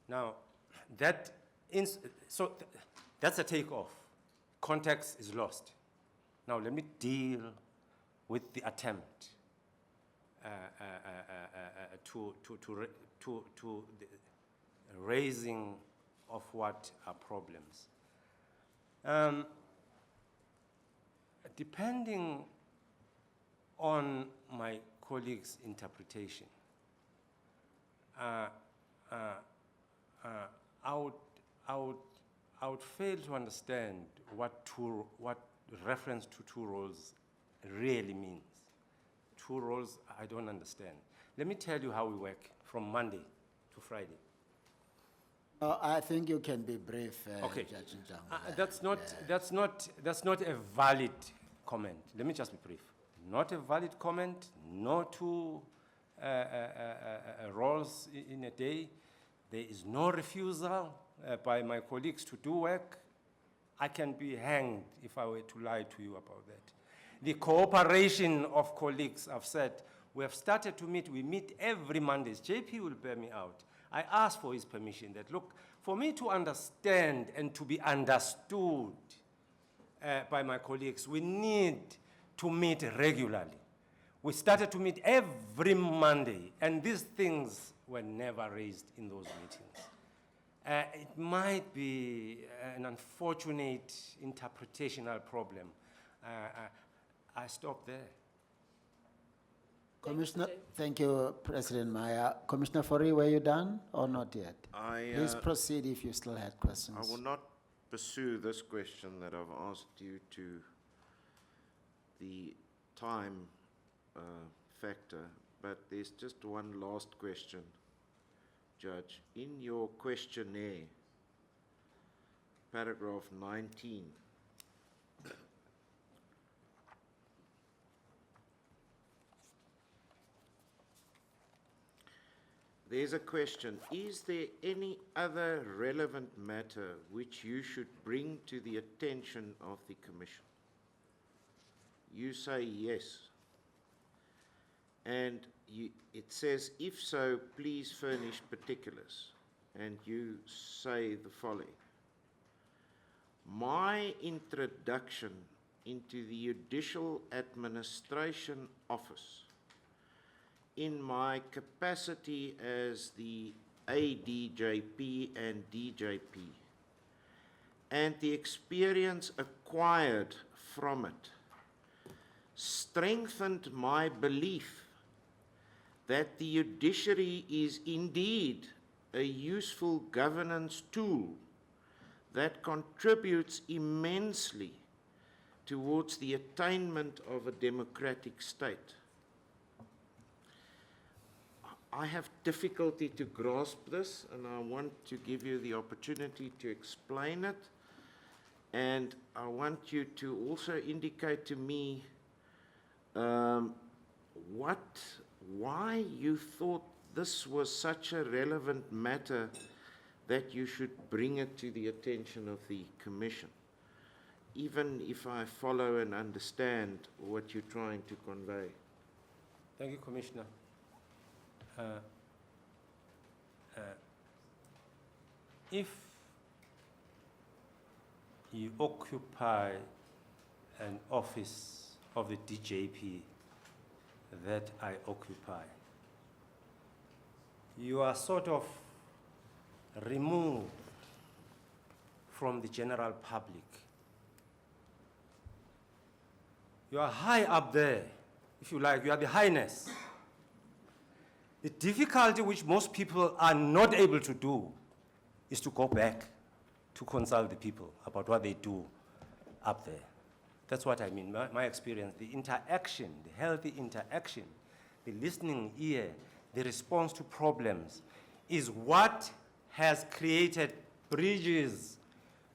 Now, that's a takeoff. Context is lost. Now, let me deal with the attempt to the raising of what are problems. Depending on my colleague's interpretation, I would fail to understand what reference to two roles really means. Two roles, I don't understand. Let me tell you how we work from Monday to Friday. I think you can be brief, Okay. Judge Nhlangulela. That's not a valid comment. Let me just be brief. Not a valid comment, no two roles in a day. There is no refusal by my colleagues to do work. I can be hanged if I were to lie to you about that. The cooperation of colleagues, I've said, we have started to meet. We meet every Monday. JP will bear me out. I asked for his permission that, look, for me to understand and to be understood by my colleagues, we need to meet regularly. We started to meet every Monday, and these things were never raised in those meetings. It might be an unfortunate interpretational problem. I stop there. Commissioner, Chair. thank you, President Maya. Commissioner Fori, were you done or not yet? Please I proceed if you still had questions. will not pursue this question that I've asked due to the time factor, but there's just one last question, Judge. In your questionnaire, paragraph 19, there's a question: is there any other relevant matter which you should bring to the attention of the Commission? You say yes. And it says, if so, please furnish particulars. And you say the following: my introduction into the Judicial Administration Office in my capacity as the ADJP and DJP, and the experience acquired from it, strengthened my belief that the judiciary is indeed a useful governance tool that contributes immensely towards the attainment of a democratic state. I have difficulty to grasp this, and I want to give you the opportunity to explain it. And I want you to also indicate to me why you thought this was such a relevant matter that you should bring it to the attention of the Commission, even if I follow and understand what you're trying to convey. Thank you, Commissioner. If you occupy an office of the DJP that I occupy, you are sort of removed from the general public. You are high up there, if you like, you are the highness. The difficulty which most people are not able to do is to go back to consult the people about what they do up there. That's what I mean, my experience, the interaction, the healthy interaction, the listening ear, the response to problems is what has created bridges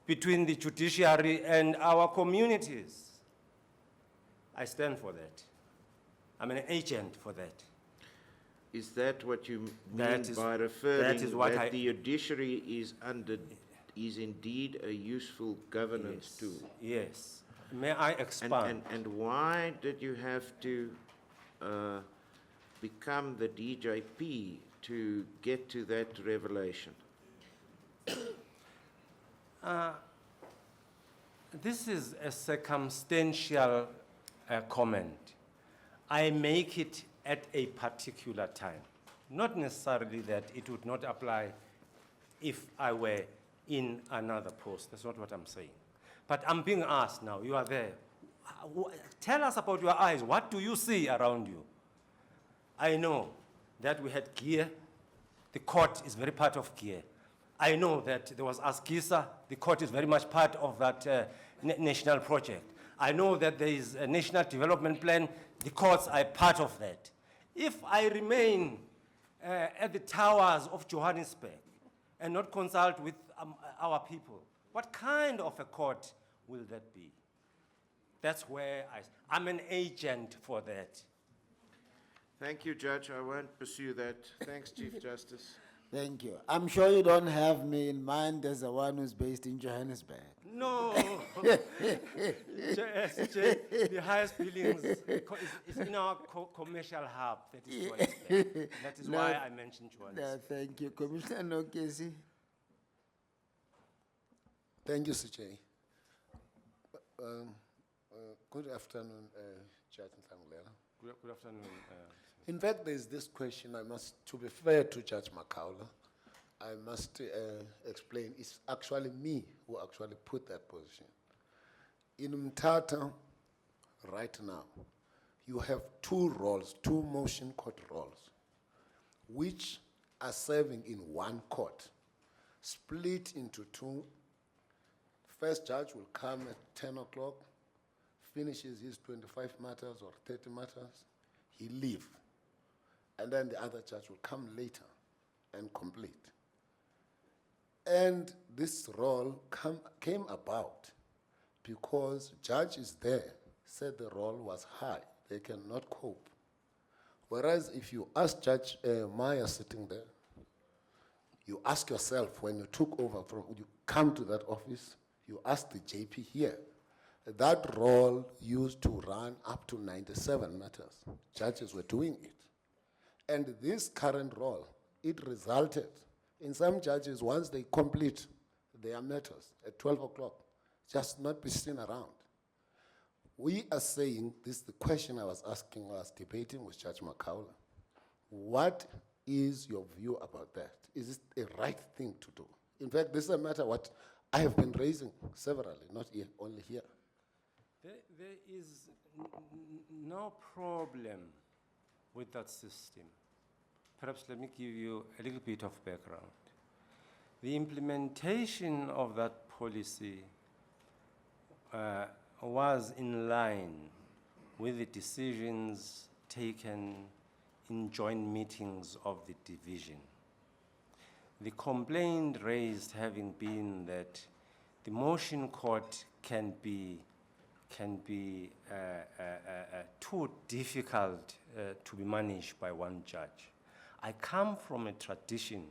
between the judiciary and our communities. I stand for that. I'm an agent for that. Is that what you mean That is- by referring that is what that I- the judiciary is indeed a useful governance tool? Yes. May I expand? And why did you have to become the DJP to get to that revelation? This is a circumstantial comment. I make it at a particular time. Not necessarily that it would not apply if I were in another post. That's not what I'm saying. But I'm being asked now, you are there. Tell us about your eyes. What do you see around you? I know that we had gear. The court is very part of gear. I know that there was ASGISA. The court is very much part of that national project. I know that there is a national development plan. The courts are part of that. If I remain at the towers of Johannesburg and not consult with our people, what kind of a court will that be? That's where I'm an agent for that. Thank you, Judge. I won't pursue that. Thanks, Chief Justice. Thank you. I'm sure you don't have me in mind as the one who's based in Johannesburg. No, JSC, the highest billings is in our commercial hub, that is Johannesburg. That is why I mentioned Johannesburg. Thank you. Commissioner Nokesi. Thank you, CJ. Good afternoon, Judge Nhlangulela. Good afternoon. In fact, there's this question to be fair to Judge Makaula, I must explain, it's actually me who actually put that position. In Mthatha, right now, you have two roles, two motion court roles, which are serving in one court, split into two. First judge will come at 10 o'clock, finishes his 25 matters or 30 matters, he leave. And then the other judge will come later and complete. And this role came about because judges there said the role was high. They cannot cope. Whereas if you ask Judge Maya sitting there, you ask yourself when you took over, you come to that office, you ask the JP here, that role used to run up to 97 matters. Judges were doing it. And this current role, it resulted in some judges, once they complete their matters at 12 o'clock, just not be seen around. We are saying, this is the question I was asking, I was debating with Judge Makaula. What is your view about that? Is it a right thing to do? In fact, this is a matter what I have been raising severally, not here, only here. There is no problem with that system. Perhaps let me give you a little bit of background. The implementation of that policy was in line with the decisions taken in joint meetings of the division. The complaint raised having been that the motion court can be too difficult to be managed by one judge. I come from a tradition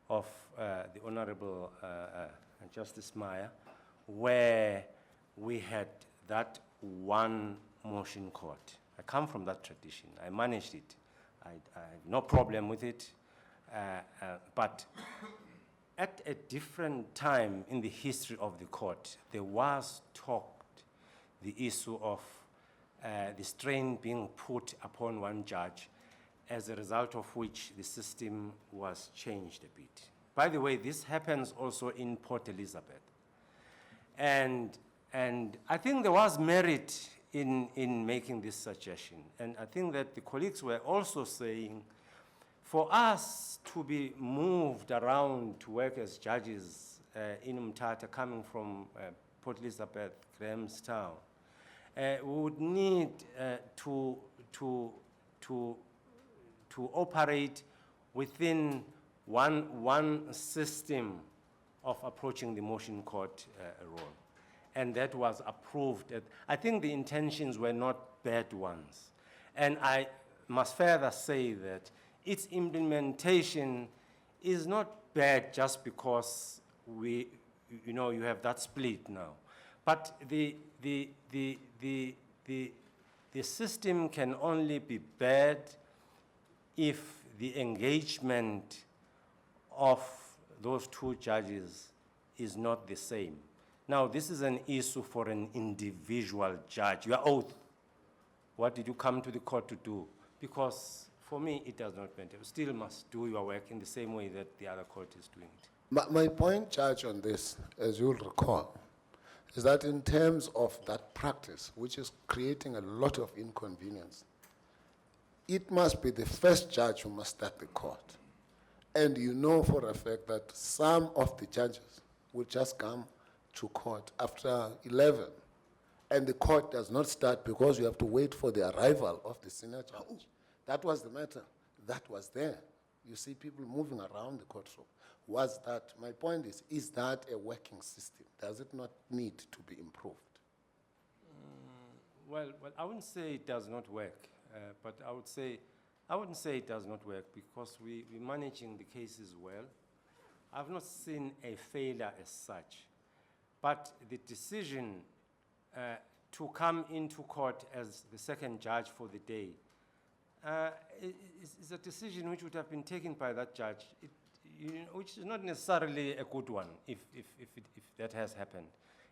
of the Honorable Justice Meyer, where we had that one motion court. I come from that tradition. I managed it. I have no problem with it. But at a different time in the history of the court, there was talked the issue of the strain being put upon one judge, as a result of which the system was changed a bit. By the way, this happens also in Port Elizabeth. And I think there was merit in making this suggestion. And I think that the colleagues were also saying, for us to be moved around to work as judges in Mthatha, coming from Port Elizabeth, Grahamstown, we would need to operate within one system of approaching the motion court role. And that was approved. I think the intentions were not bad ones. And I must further say that its implementation is not bad just because you have that split now. But the system can only be bad if the engagement of those two judges is not the same. Now, this is an issue for an individual judge. Your oath, what did you come to the court to do? Because for me, it does not matter. You still must do your work in the same way that the other court is doing it. My point, Judge, on this, as you'll recall, is that in terms of that practice, which is creating a lot of inconvenience, it must be the first judge who must start the court. And you know for a fact that some of the judges will just come to court after 11, and the court does not start because you have to wait for the arrival of the senior judge. That was the matter. That was there. You see people moving around the courtroom. Was that, my point is that a working system? Does it not need to be improved? Well, I wouldn't say it does not work, but I wouldn't say it does not work because we're managing the cases well. I've not seen a failure as such. But the decision to come into court as the second judge for the day is a decision which would have been taken by that judge, which is not necessarily a good one if that has happened.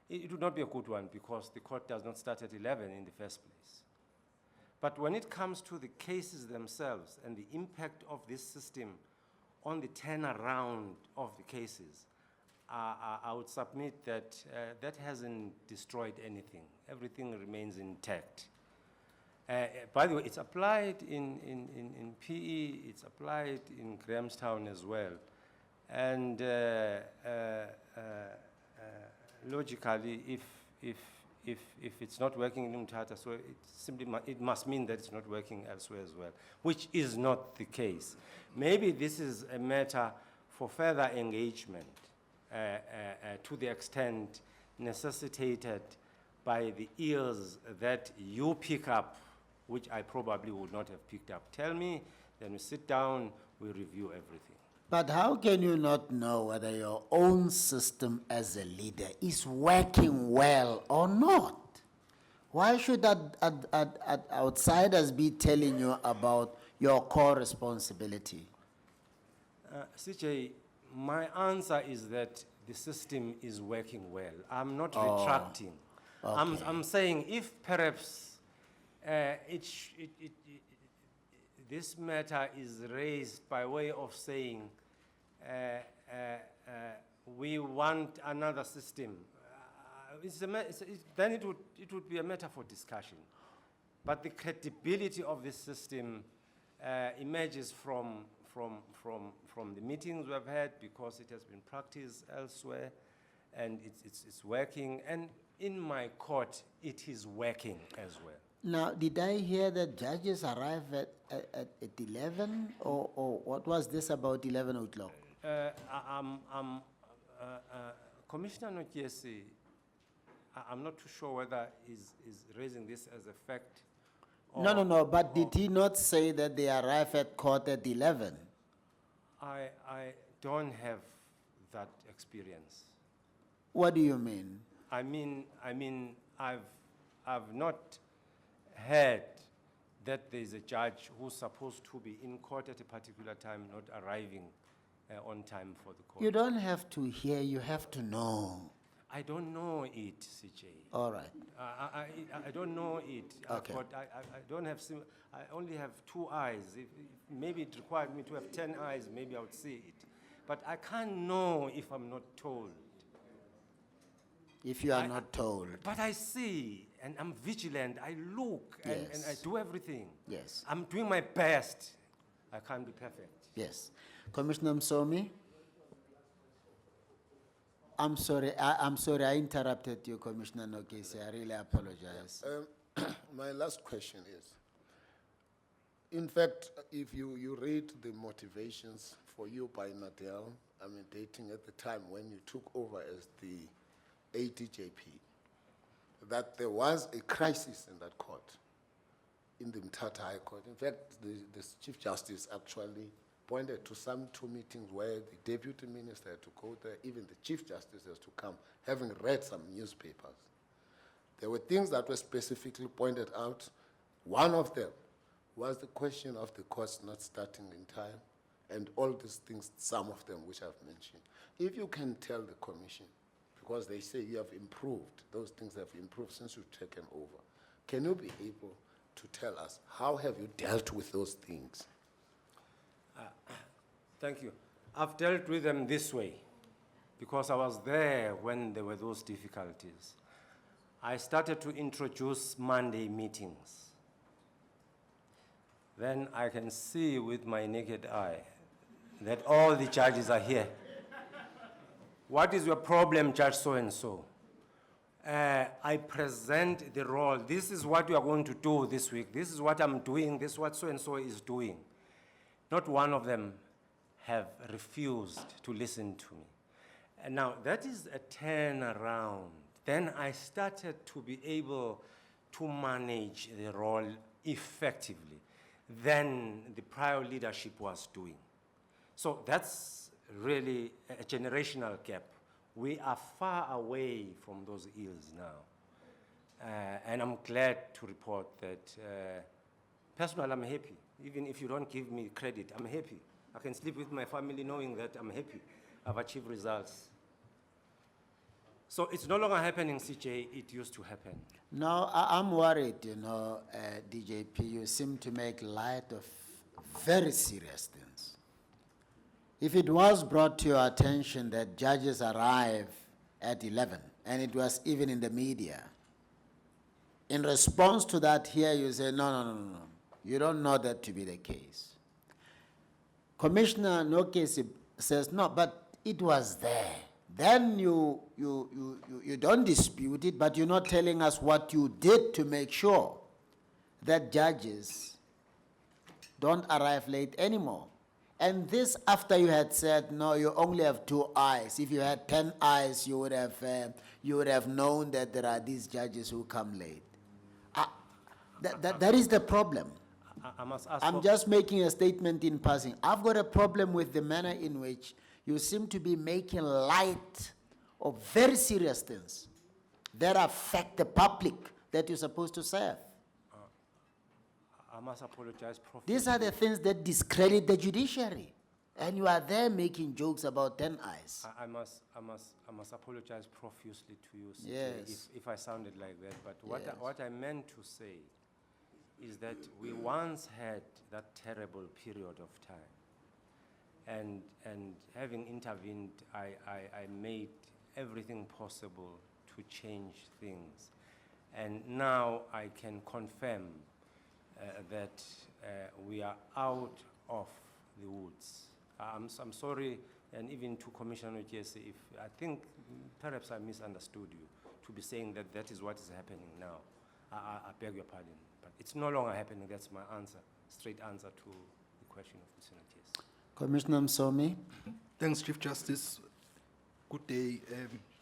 It would not be a good one because the court does not start at 11 in the first place. But when it comes to the cases themselves and the impact of this system on the turnaround of the cases, I would submit that that hasn't destroyed anything. Everything remains intact. By the way, it's applied in PE, it's applied in Grahamstown as well. And logically, if it's not working in Umtata, so it simply it must mean that it's not working elsewhere as well, which is not the case. Maybe this is a matter for further engagement to the extent necessitated by the ills that you pick up, which I probably would not have picked up. Tell me, then we sit down, we review everything. But how can you not know whether your own system as a leader is working well or not? Why should outsiders be telling you about your core responsibility? CJ, my answer is that the system is working well. I'm not retracting. okay. I'm saying if perhaps this matter is raised by way of saying we want another system, then it would be a matter for discussion. But the credibility of this system emerges from the meetings we've had, because it has been practiced elsewhere, and it's working. And in my court, it is working as well. Now, did I hear that judges arrive at 11, or what was this about 11 o'clock? Commissioner Nokiesi, I'm not too sure whether is raising this as a fact. No, but did he not say that they arrive at court at 11? I don't have that experience. What do you mean? I mean, I've not heard that there is a judge who's supposed to be in court at a particular time, not arriving on time for the court. You don't have to hear, you have to know. I don't know it, CJ. All right. I don't know it. Okay. But I don't have, I only have 2 eyes. If maybe it required me to have 10 eyes, maybe I would see it. But I can't know if I'm not told. If you are not told. But I see, and I'm vigilant. I look, and I Yes. do everything. Yes. I'm doing my best. I can't be perfect. Yes. Commissioner Msomi? I'm sorry, I interrupted you, Commissioner Nogesi. I really apologize. My last question is, in fact, if you read the motivations for you by Nadel, I mean, dating at the time when you took over as the ADJP, that there was a crisis in that court, in the Mthatha High Court. In fact, the Chief Justice actually pointed to some 2 meetings where the Deputy Minister had to go there, even the Chief Justice has to come, having read some newspapers. There were things that were specifically pointed out. One of them was the question of the courts not starting in time, and all these things, some of them which I've mentioned. If you can tell the Commission, because they say you have improved, those things have improved since you've taken over, can you be able to tell us how have you dealt with those things? Thank you. I've dealt with them this way, because I was there when there were those difficulties. I started to introduce Monday meetings. Then I can see with my naked eye that all the judges are here. What is your problem, Judge so-and-so? I present the role. This is what we are going to do this week. This is what I'm doing. This is what so-and-so is doing. Not one of them have refused to listen to me. And now, that is a turnaround. Then I started to be able to manage the role effectively than the prior leadership was doing. So that's really a generational gap. We are far away from those ills now. And I'm glad to report that, personally, I'm happy. Even if you don't give me credit, I'm happy. I can sleep with my family knowing that I'm happy. I've achieved results. So it's no longer happening, CJ. It used to happen. No, I'm worried, DJP. You seem to make light of very serious things. If it was brought to your attention that judges arrive at 11, and it was even in the media, In response to that, here you say, no. You don't know that to be the case. Commissioner Nokesi says, no, but it was there. Then you don't dispute it, but you're not telling us what you did to make sure that judges don't arrive late anymore. And this after you had said, no, you only have 2 eyes. If you had 10 eyes, you would have known that there are these judges who come late. That is the problem. I must ask I'm for- just making a statement in passing. I've got a problem with the manner in which you seem to be making light of very serious things that affect the public that you're supposed to serve. I must apologize profusely. These are the things that discredit the judiciary. And you are there making jokes about 10 eyes. I must apologize profusely to you, CJ, Yes. if I sounded like that. But Yes. what I meant to say is that we once had that terrible period of time. And having intervened, I made everything possible to change things. And now I can confirm that we are out of the woods. I'm sorry, and even to Commissioner JSC, if I think perhaps I misunderstood you to be saying that that is what is happening now. I beg your pardon, but it's no longer happening. That's my answer, straight answer to the question of Commissioner JSC. Commissioner Msomi? Thanks, Chief Justice. Good day,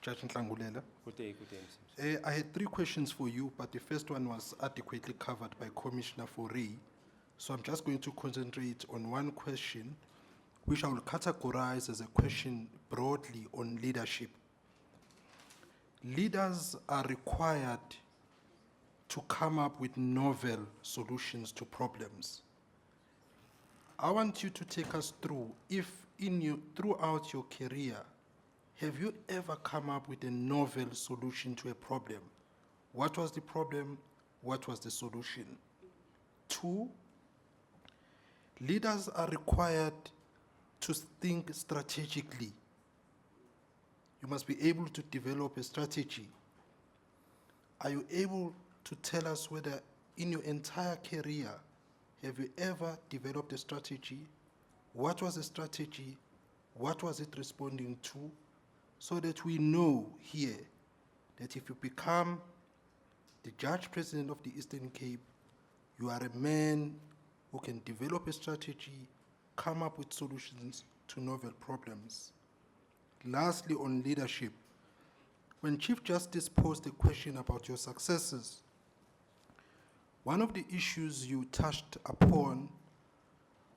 Judge Nhlangulela. Good day, Mr. I had 3 questions for you, but the first one was adequately covered by Commissioner Faure. So I'm just going to concentrate on one question, which I will categorize as a question broadly on leadership. Leaders are required to come up with novel solutions to problems. I want you to take us through, if throughout your career, have you ever come up with a novel solution to a problem? What was the problem? What was the solution? 2, leaders are required to think strategically. You must be able to develop a strategy. Are you able to tell us whether in your entire career, have you ever developed a strategy? What was the strategy? What was it responding to? So that we know here that if you become the Judge President of the Eastern Cape, you are a man who can develop a strategy, come up with solutions to novel problems. Lastly, on leadership, when Chief Justice posed a question about your successes, one of the issues you touched upon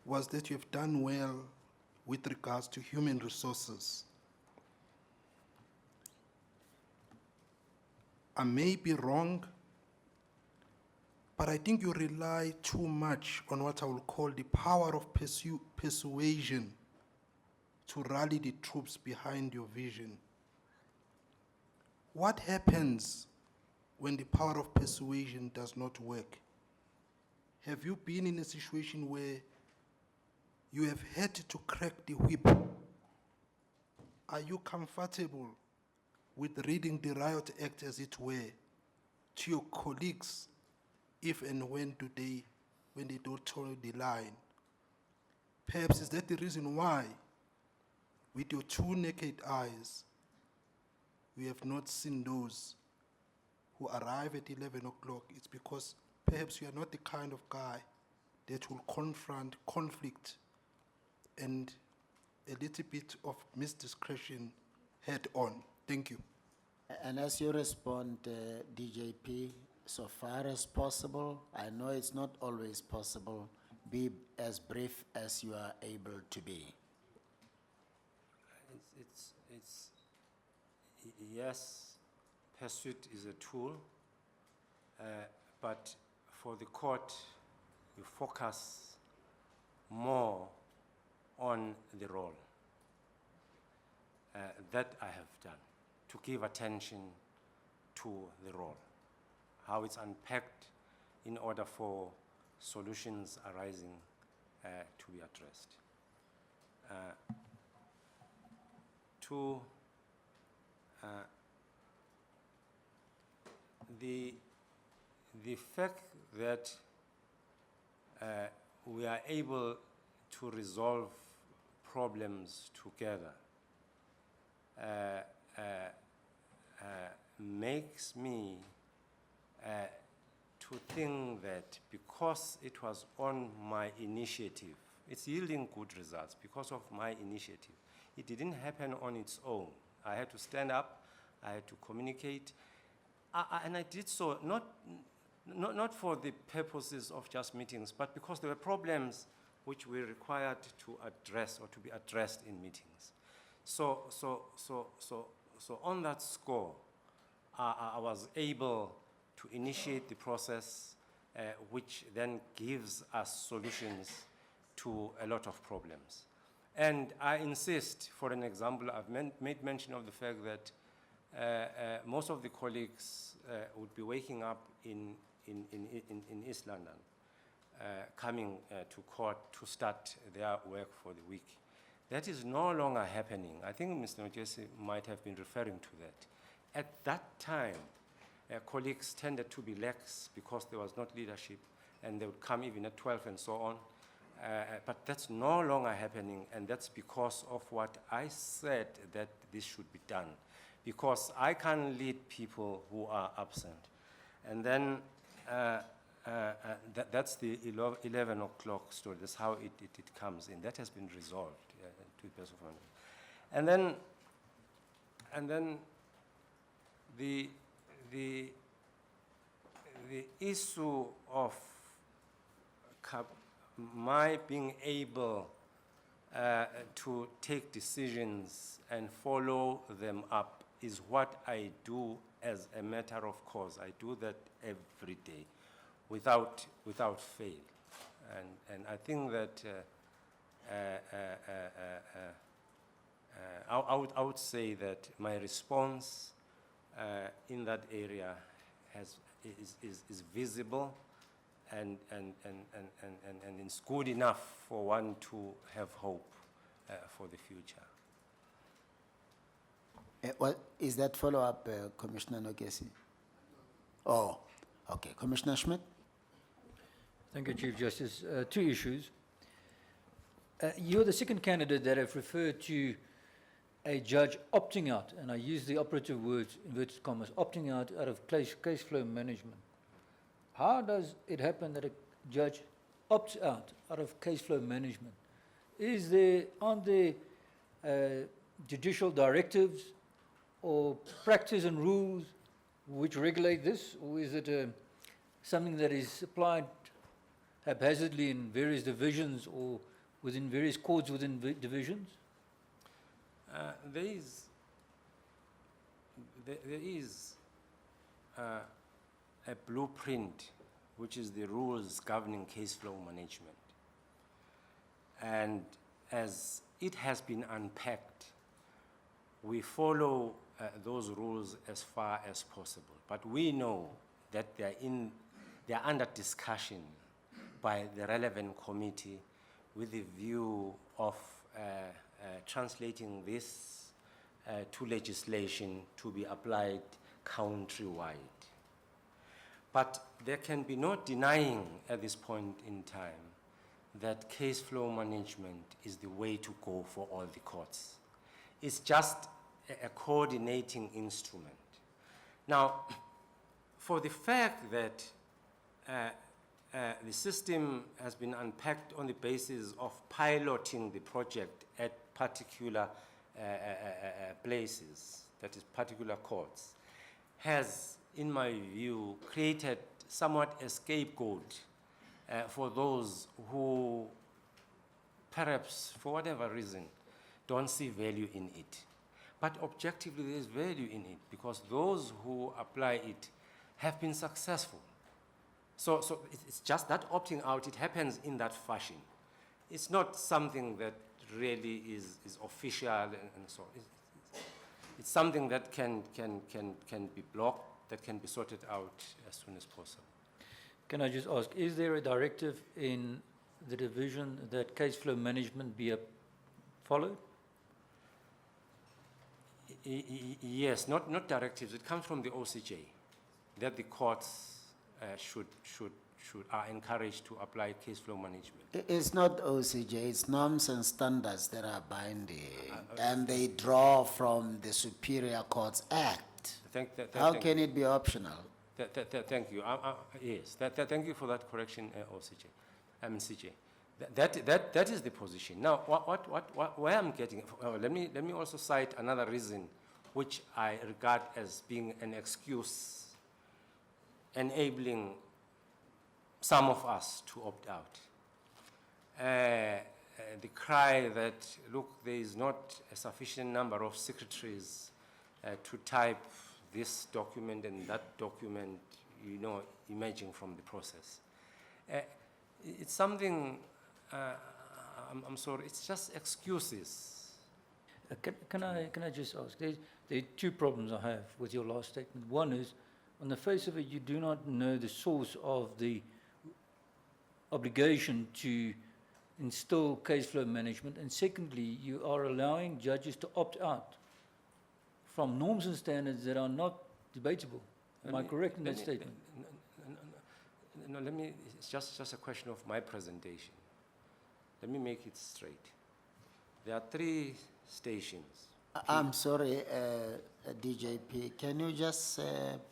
was that you have done well with regards to human resources. I may be wrong, but I think you rely too much on what I will call the power of persuasion to rally the troops behind your vision. What happens when the power of persuasion does not work? Have you been in a situation where you have had to crack the whip? Are you comfortable with reading the Riot Act, as it were, to your colleagues, if and when they don't toe the line? Perhaps is that the reason why, with your 2 naked eyes, we have not seen those who arrive at 11 o'clock? It's because perhaps you are not the kind of guy that will confront conflict and a little bit of misdiscretion head on. Thank you. And as you respond, DJP, so far as possible, I know it's not always possible, be as brief as you are able to be. Yes, pursuit is a tool, but for the court, you focus more on the role. That I have done, to give attention to the role, how it's unpacked in order for solutions arising to be addressed. the fact that we are able to resolve problems together makes me to think that because it was on my initiative, it's yielding good results because of my initiative. It didn't happen on its own. I had to stand up, I had to communicate, and I did so not for the purposes of just meetings, but because there were problems which were required to address or to be addressed in meetings. So on that score, I was able to initiate the process, which then gives us solutions to a lot of problems. And I insist, for an example, I've made mention of the fact that most of the colleagues would be waking up in East London, coming to court to start their work for the week. That is no longer happening. I think Mr. Njesi might have been referring to that. At that time, colleagues tended to be lax because there was not leadership, and they would come even at 12 and so on. But that's no longer happening, and that's because of what I said that this should be done. Because I can't lead people who are absent. And then that's the 11 o'clock story. That's how it comes in. That has been resolved to the best of my knowledge. And then the issue of my being able to take decisions and follow them up is what I do as a matter of course. I do that every day without fail. And I think that I would say that my response in that area is visible and it's good enough for one to have hope for the future. Well, is that follow-up, Commissioner Nogesi? Oh, okay. Commissioner Schmidt? Thank you, Chief Justice. Two issues. You're the second candidate that have referred to a judge opting out, and I use the operative words, inverted commas, opting out of case flow management. How does it happen that a judge opts out of case flow management? Aren't there judicial directives or practice and rules which regulate this, or is it something that is applied haphazardly in various divisions or within various courts within divisions? There is a blueprint, which is the rules governing case flow management. And as it has been unpacked, we follow those rules as far as possible. But we know that they're under discussion by the relevant committee with the view of translating this to legislation to be applied countrywide. But there can be no denying at this point in time that case flow management is the way to go for all the courts. It's just a coordinating instrument. Now, for the fact that the system has been unpacked on the basis of piloting the project at particular places, that is particular courts, has, in my view, created somewhat a scapegoat for those who perhaps, for whatever reason, don't see value in it. But objectively, there is value in it because those who apply it have been successful. So it's just that opting out, it happens in that fashion. It's not something that really is official and so on. It's something that can be blocked, that can be sorted out as soon as possible. Can I just ask, is there a directive in the division that case flow management be followed? Yes, not directives. It comes from the OCJ, that the courts are encouraged to apply case flow management. It's not OCJ, it's norms and standards that are binding, and they draw from the Superior Courts Act. How can it be optional? Thank you. Yes, thank you for that correction, OCJ. CJ. That is the position. Now, where I'm getting, let me also cite another reason, which I regard as being an excuse enabling some of us to opt out. The cry that, look, there is not a sufficient number of secretaries to type this document and that document, you know, emerging from the process. It's something, I'm sorry, it's just excuses. Can I just ask, there are two problems I have with your last statement. One is, on the face of it, you do not know the source of the obligation to instill case flow management, and secondly, you are allowing judges to opt out from norms and standards that are not debatable. Am I correct in that statement? No, it's just a question of my presentation. Let me make it straight. There are 3 stations. I'm sorry, DJP, can you just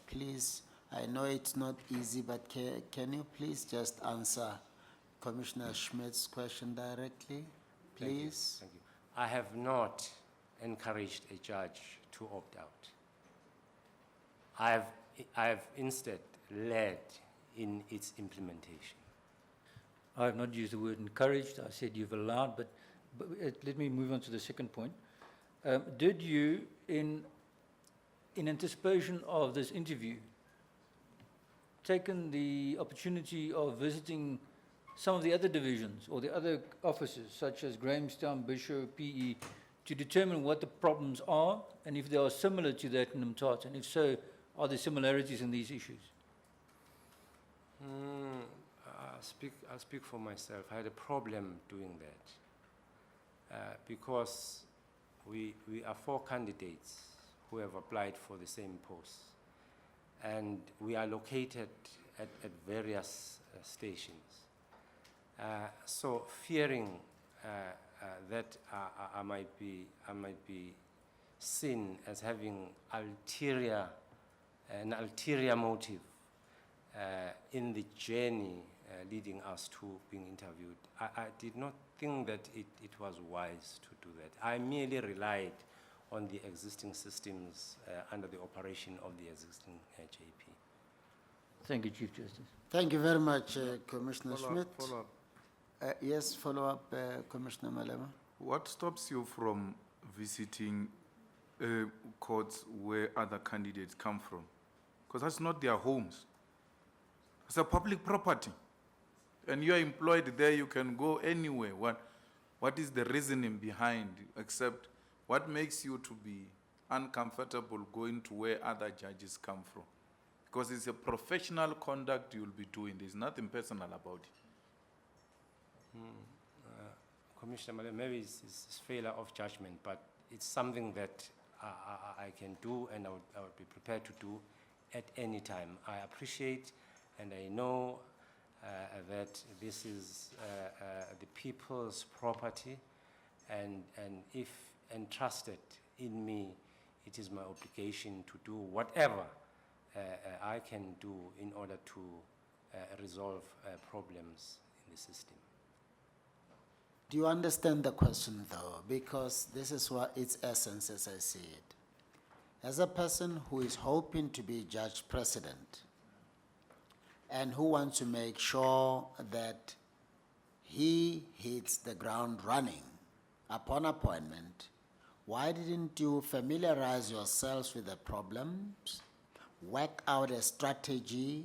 please, I know it's not easy, but can you please just answer Commissioner Schmidt's question directly, please? Thank you. I have not encouraged a judge to opt out. I have instead led in its implementation. I have not used the word encouraged. I said you've allowed, but let me move on to the second point. Did you, in anticipation of this interview, taken the opportunity of visiting some of the other divisions or the other offices, such as Grahamstown, Bishop, PE, to determine what the problems are and if they are similar to that in Mthatha, and if so, are there similarities in these issues? I'll speak for myself. I had a problem doing that because we are 4 candidates who have applied for the same post, and we are located at various stations. So fearing that I might be seen as having an ulterior motive in the journey leading us to being interviewed, I did not think that it was wise to do that. I merely relied on the existing systems under the operation of the existing JP. Thank you, Chief Justice. Thank you very much, Commissioner Schmidt. Follow up. Yes, follow up, Commissioner Malema. What stops you from visiting courts where other candidates come from? Because that's not their homes. It's a public property. And you are employed there, you can go anywhere. What is the reasoning behind, except what makes you to be uncomfortable going to where other judges come from? Because it's a professional conduct you'll be doing. There's nothing personal about it. Commissioner Malema, maybe it's failure of judgment, but it's something that I can do and I would be prepared to do at any time. I appreciate and I know that this is the people's property, and if entrusted in me, it is my obligation to do whatever I can do in order to resolve problems in the system. Do you understand the question, though? Because this is what its essence, as I see it. As a person who is hoping to be judge president and who wants to make sure that he hits the ground running upon appointment, why didn't you familiarize yourselves with the problems, work out a strategy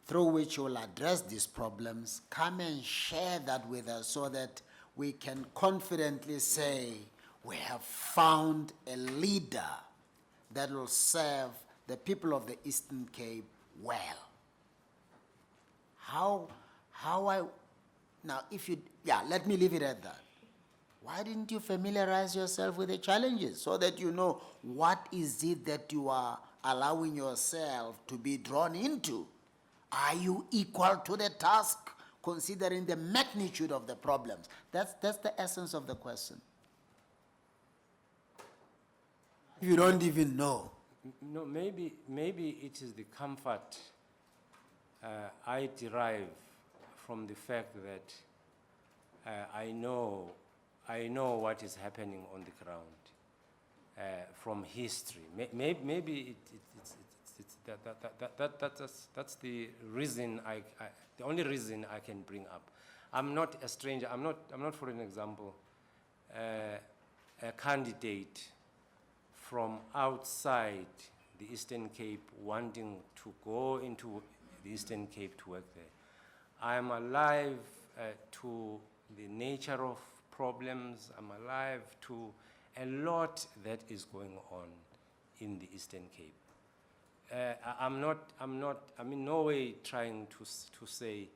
through which you will address these problems, come and share that with us so that we can confidently say we have found a leader that will serve the people of the Eastern Cape well? Let me leave it at that. Why didn't you familiarize yourself with the challenges so that you know what is it that you are allowing yourself to be drawn into Are you equal to the task, considering the magnitude of the problems? That's the essence of the question. You don't even know. No, maybe it is the comfort I derive from the fact that I know what is happening on the ground from history. Maybe that's the reason the only reason I can bring up. I'm not a stranger. I'm not, for an example, a candidate from outside the Eastern Cape wanting to go into the Eastern Cape to work there. I'm alive to the nature of problems. I'm alive to a lot that is going on in the Eastern Cape. I'm in no way trying to say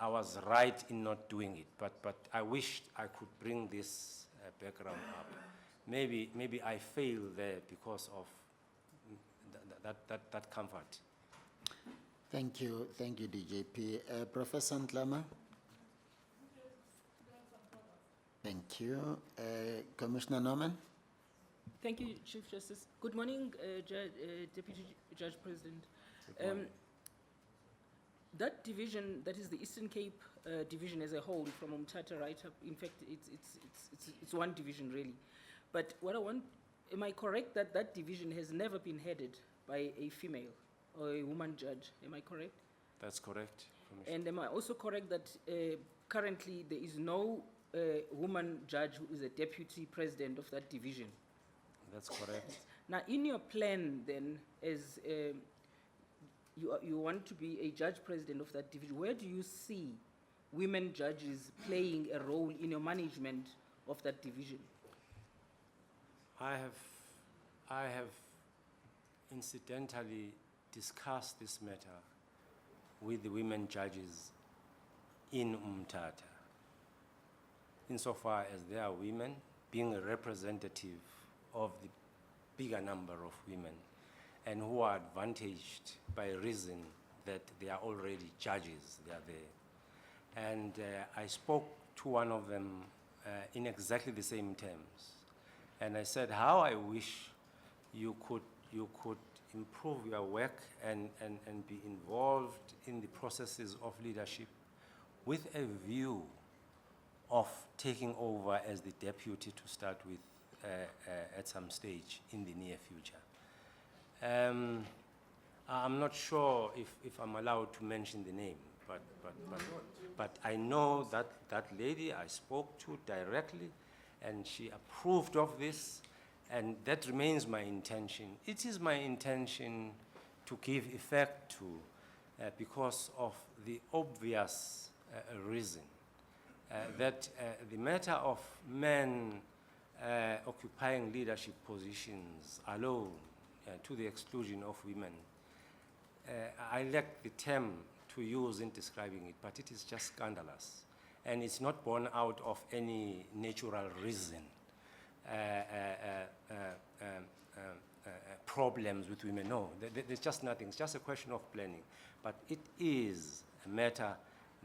I was right in not doing it, but I wished I could bring this background up. Maybe I failed there because of that comfort. Thank you, DJP. Professor Ntlama? Thank you. Commissioner Norman? Thank you, Chief Justice. Good morning, Deputy Judge President. That division, that is the Eastern Cape division as a whole, from Umtata right up, in fact, it's one division really. But what I want, am I correct that that division has never been headed by a female or a woman judge? Am I correct? That's correct, Commissioner. And am I also correct that currently there is no woman judge who is a deputy president of that division? That's correct. Now, in your plan then, as you want to be a judge president of that division, where do you see women judges playing a role in your management of that division? I have incidentally discussed this matter with the women judges in Umtata, insofar as they are women, being a representative of the bigger number of women, and who are advantaged by reason that they are already judges, they are there. And I spoke to one of them in exactly the same terms. And I said, how I wish you could improve your work and be involved in the processes of leadership with a view of taking over as the deputy to start with at some stage in the near future. I'm not sure if I'm allowed to mention the name, but I know that lady I spoke to directly, and she approved of this, and that remains my intention. It is my intention to give effect to, because of the obvious reason that the matter of men occupying leadership positions alone, to the exclusion of women, I lack the term to use in describing it, but it is just scandalous. And it's not born out of any natural reason, problems with women. No, there's just nothing. It's just a question of planning. But it is a matter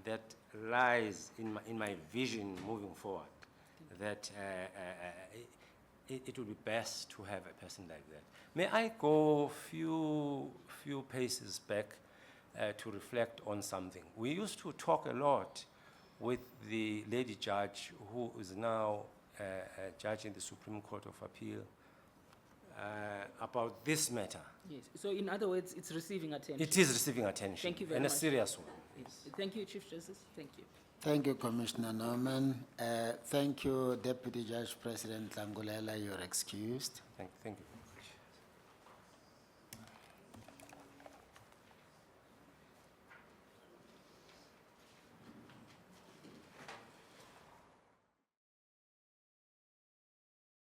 that lies in my vision moving forward, that it would be best to have a person like that. May I go few paces back to reflect on something? We used to talk a lot with the lady judge who is now a judge in the Supreme Court of Appeal about this matter. Yes. So in other words, it's receiving attention. It is receiving attention. Thank you very and much. a serious one. Yes. Thank you, Chief Justice. Thank you. Thank you, Commissioner Norman. Thank you, Deputy Judge President Nhlangulela. You're excused. Thank you.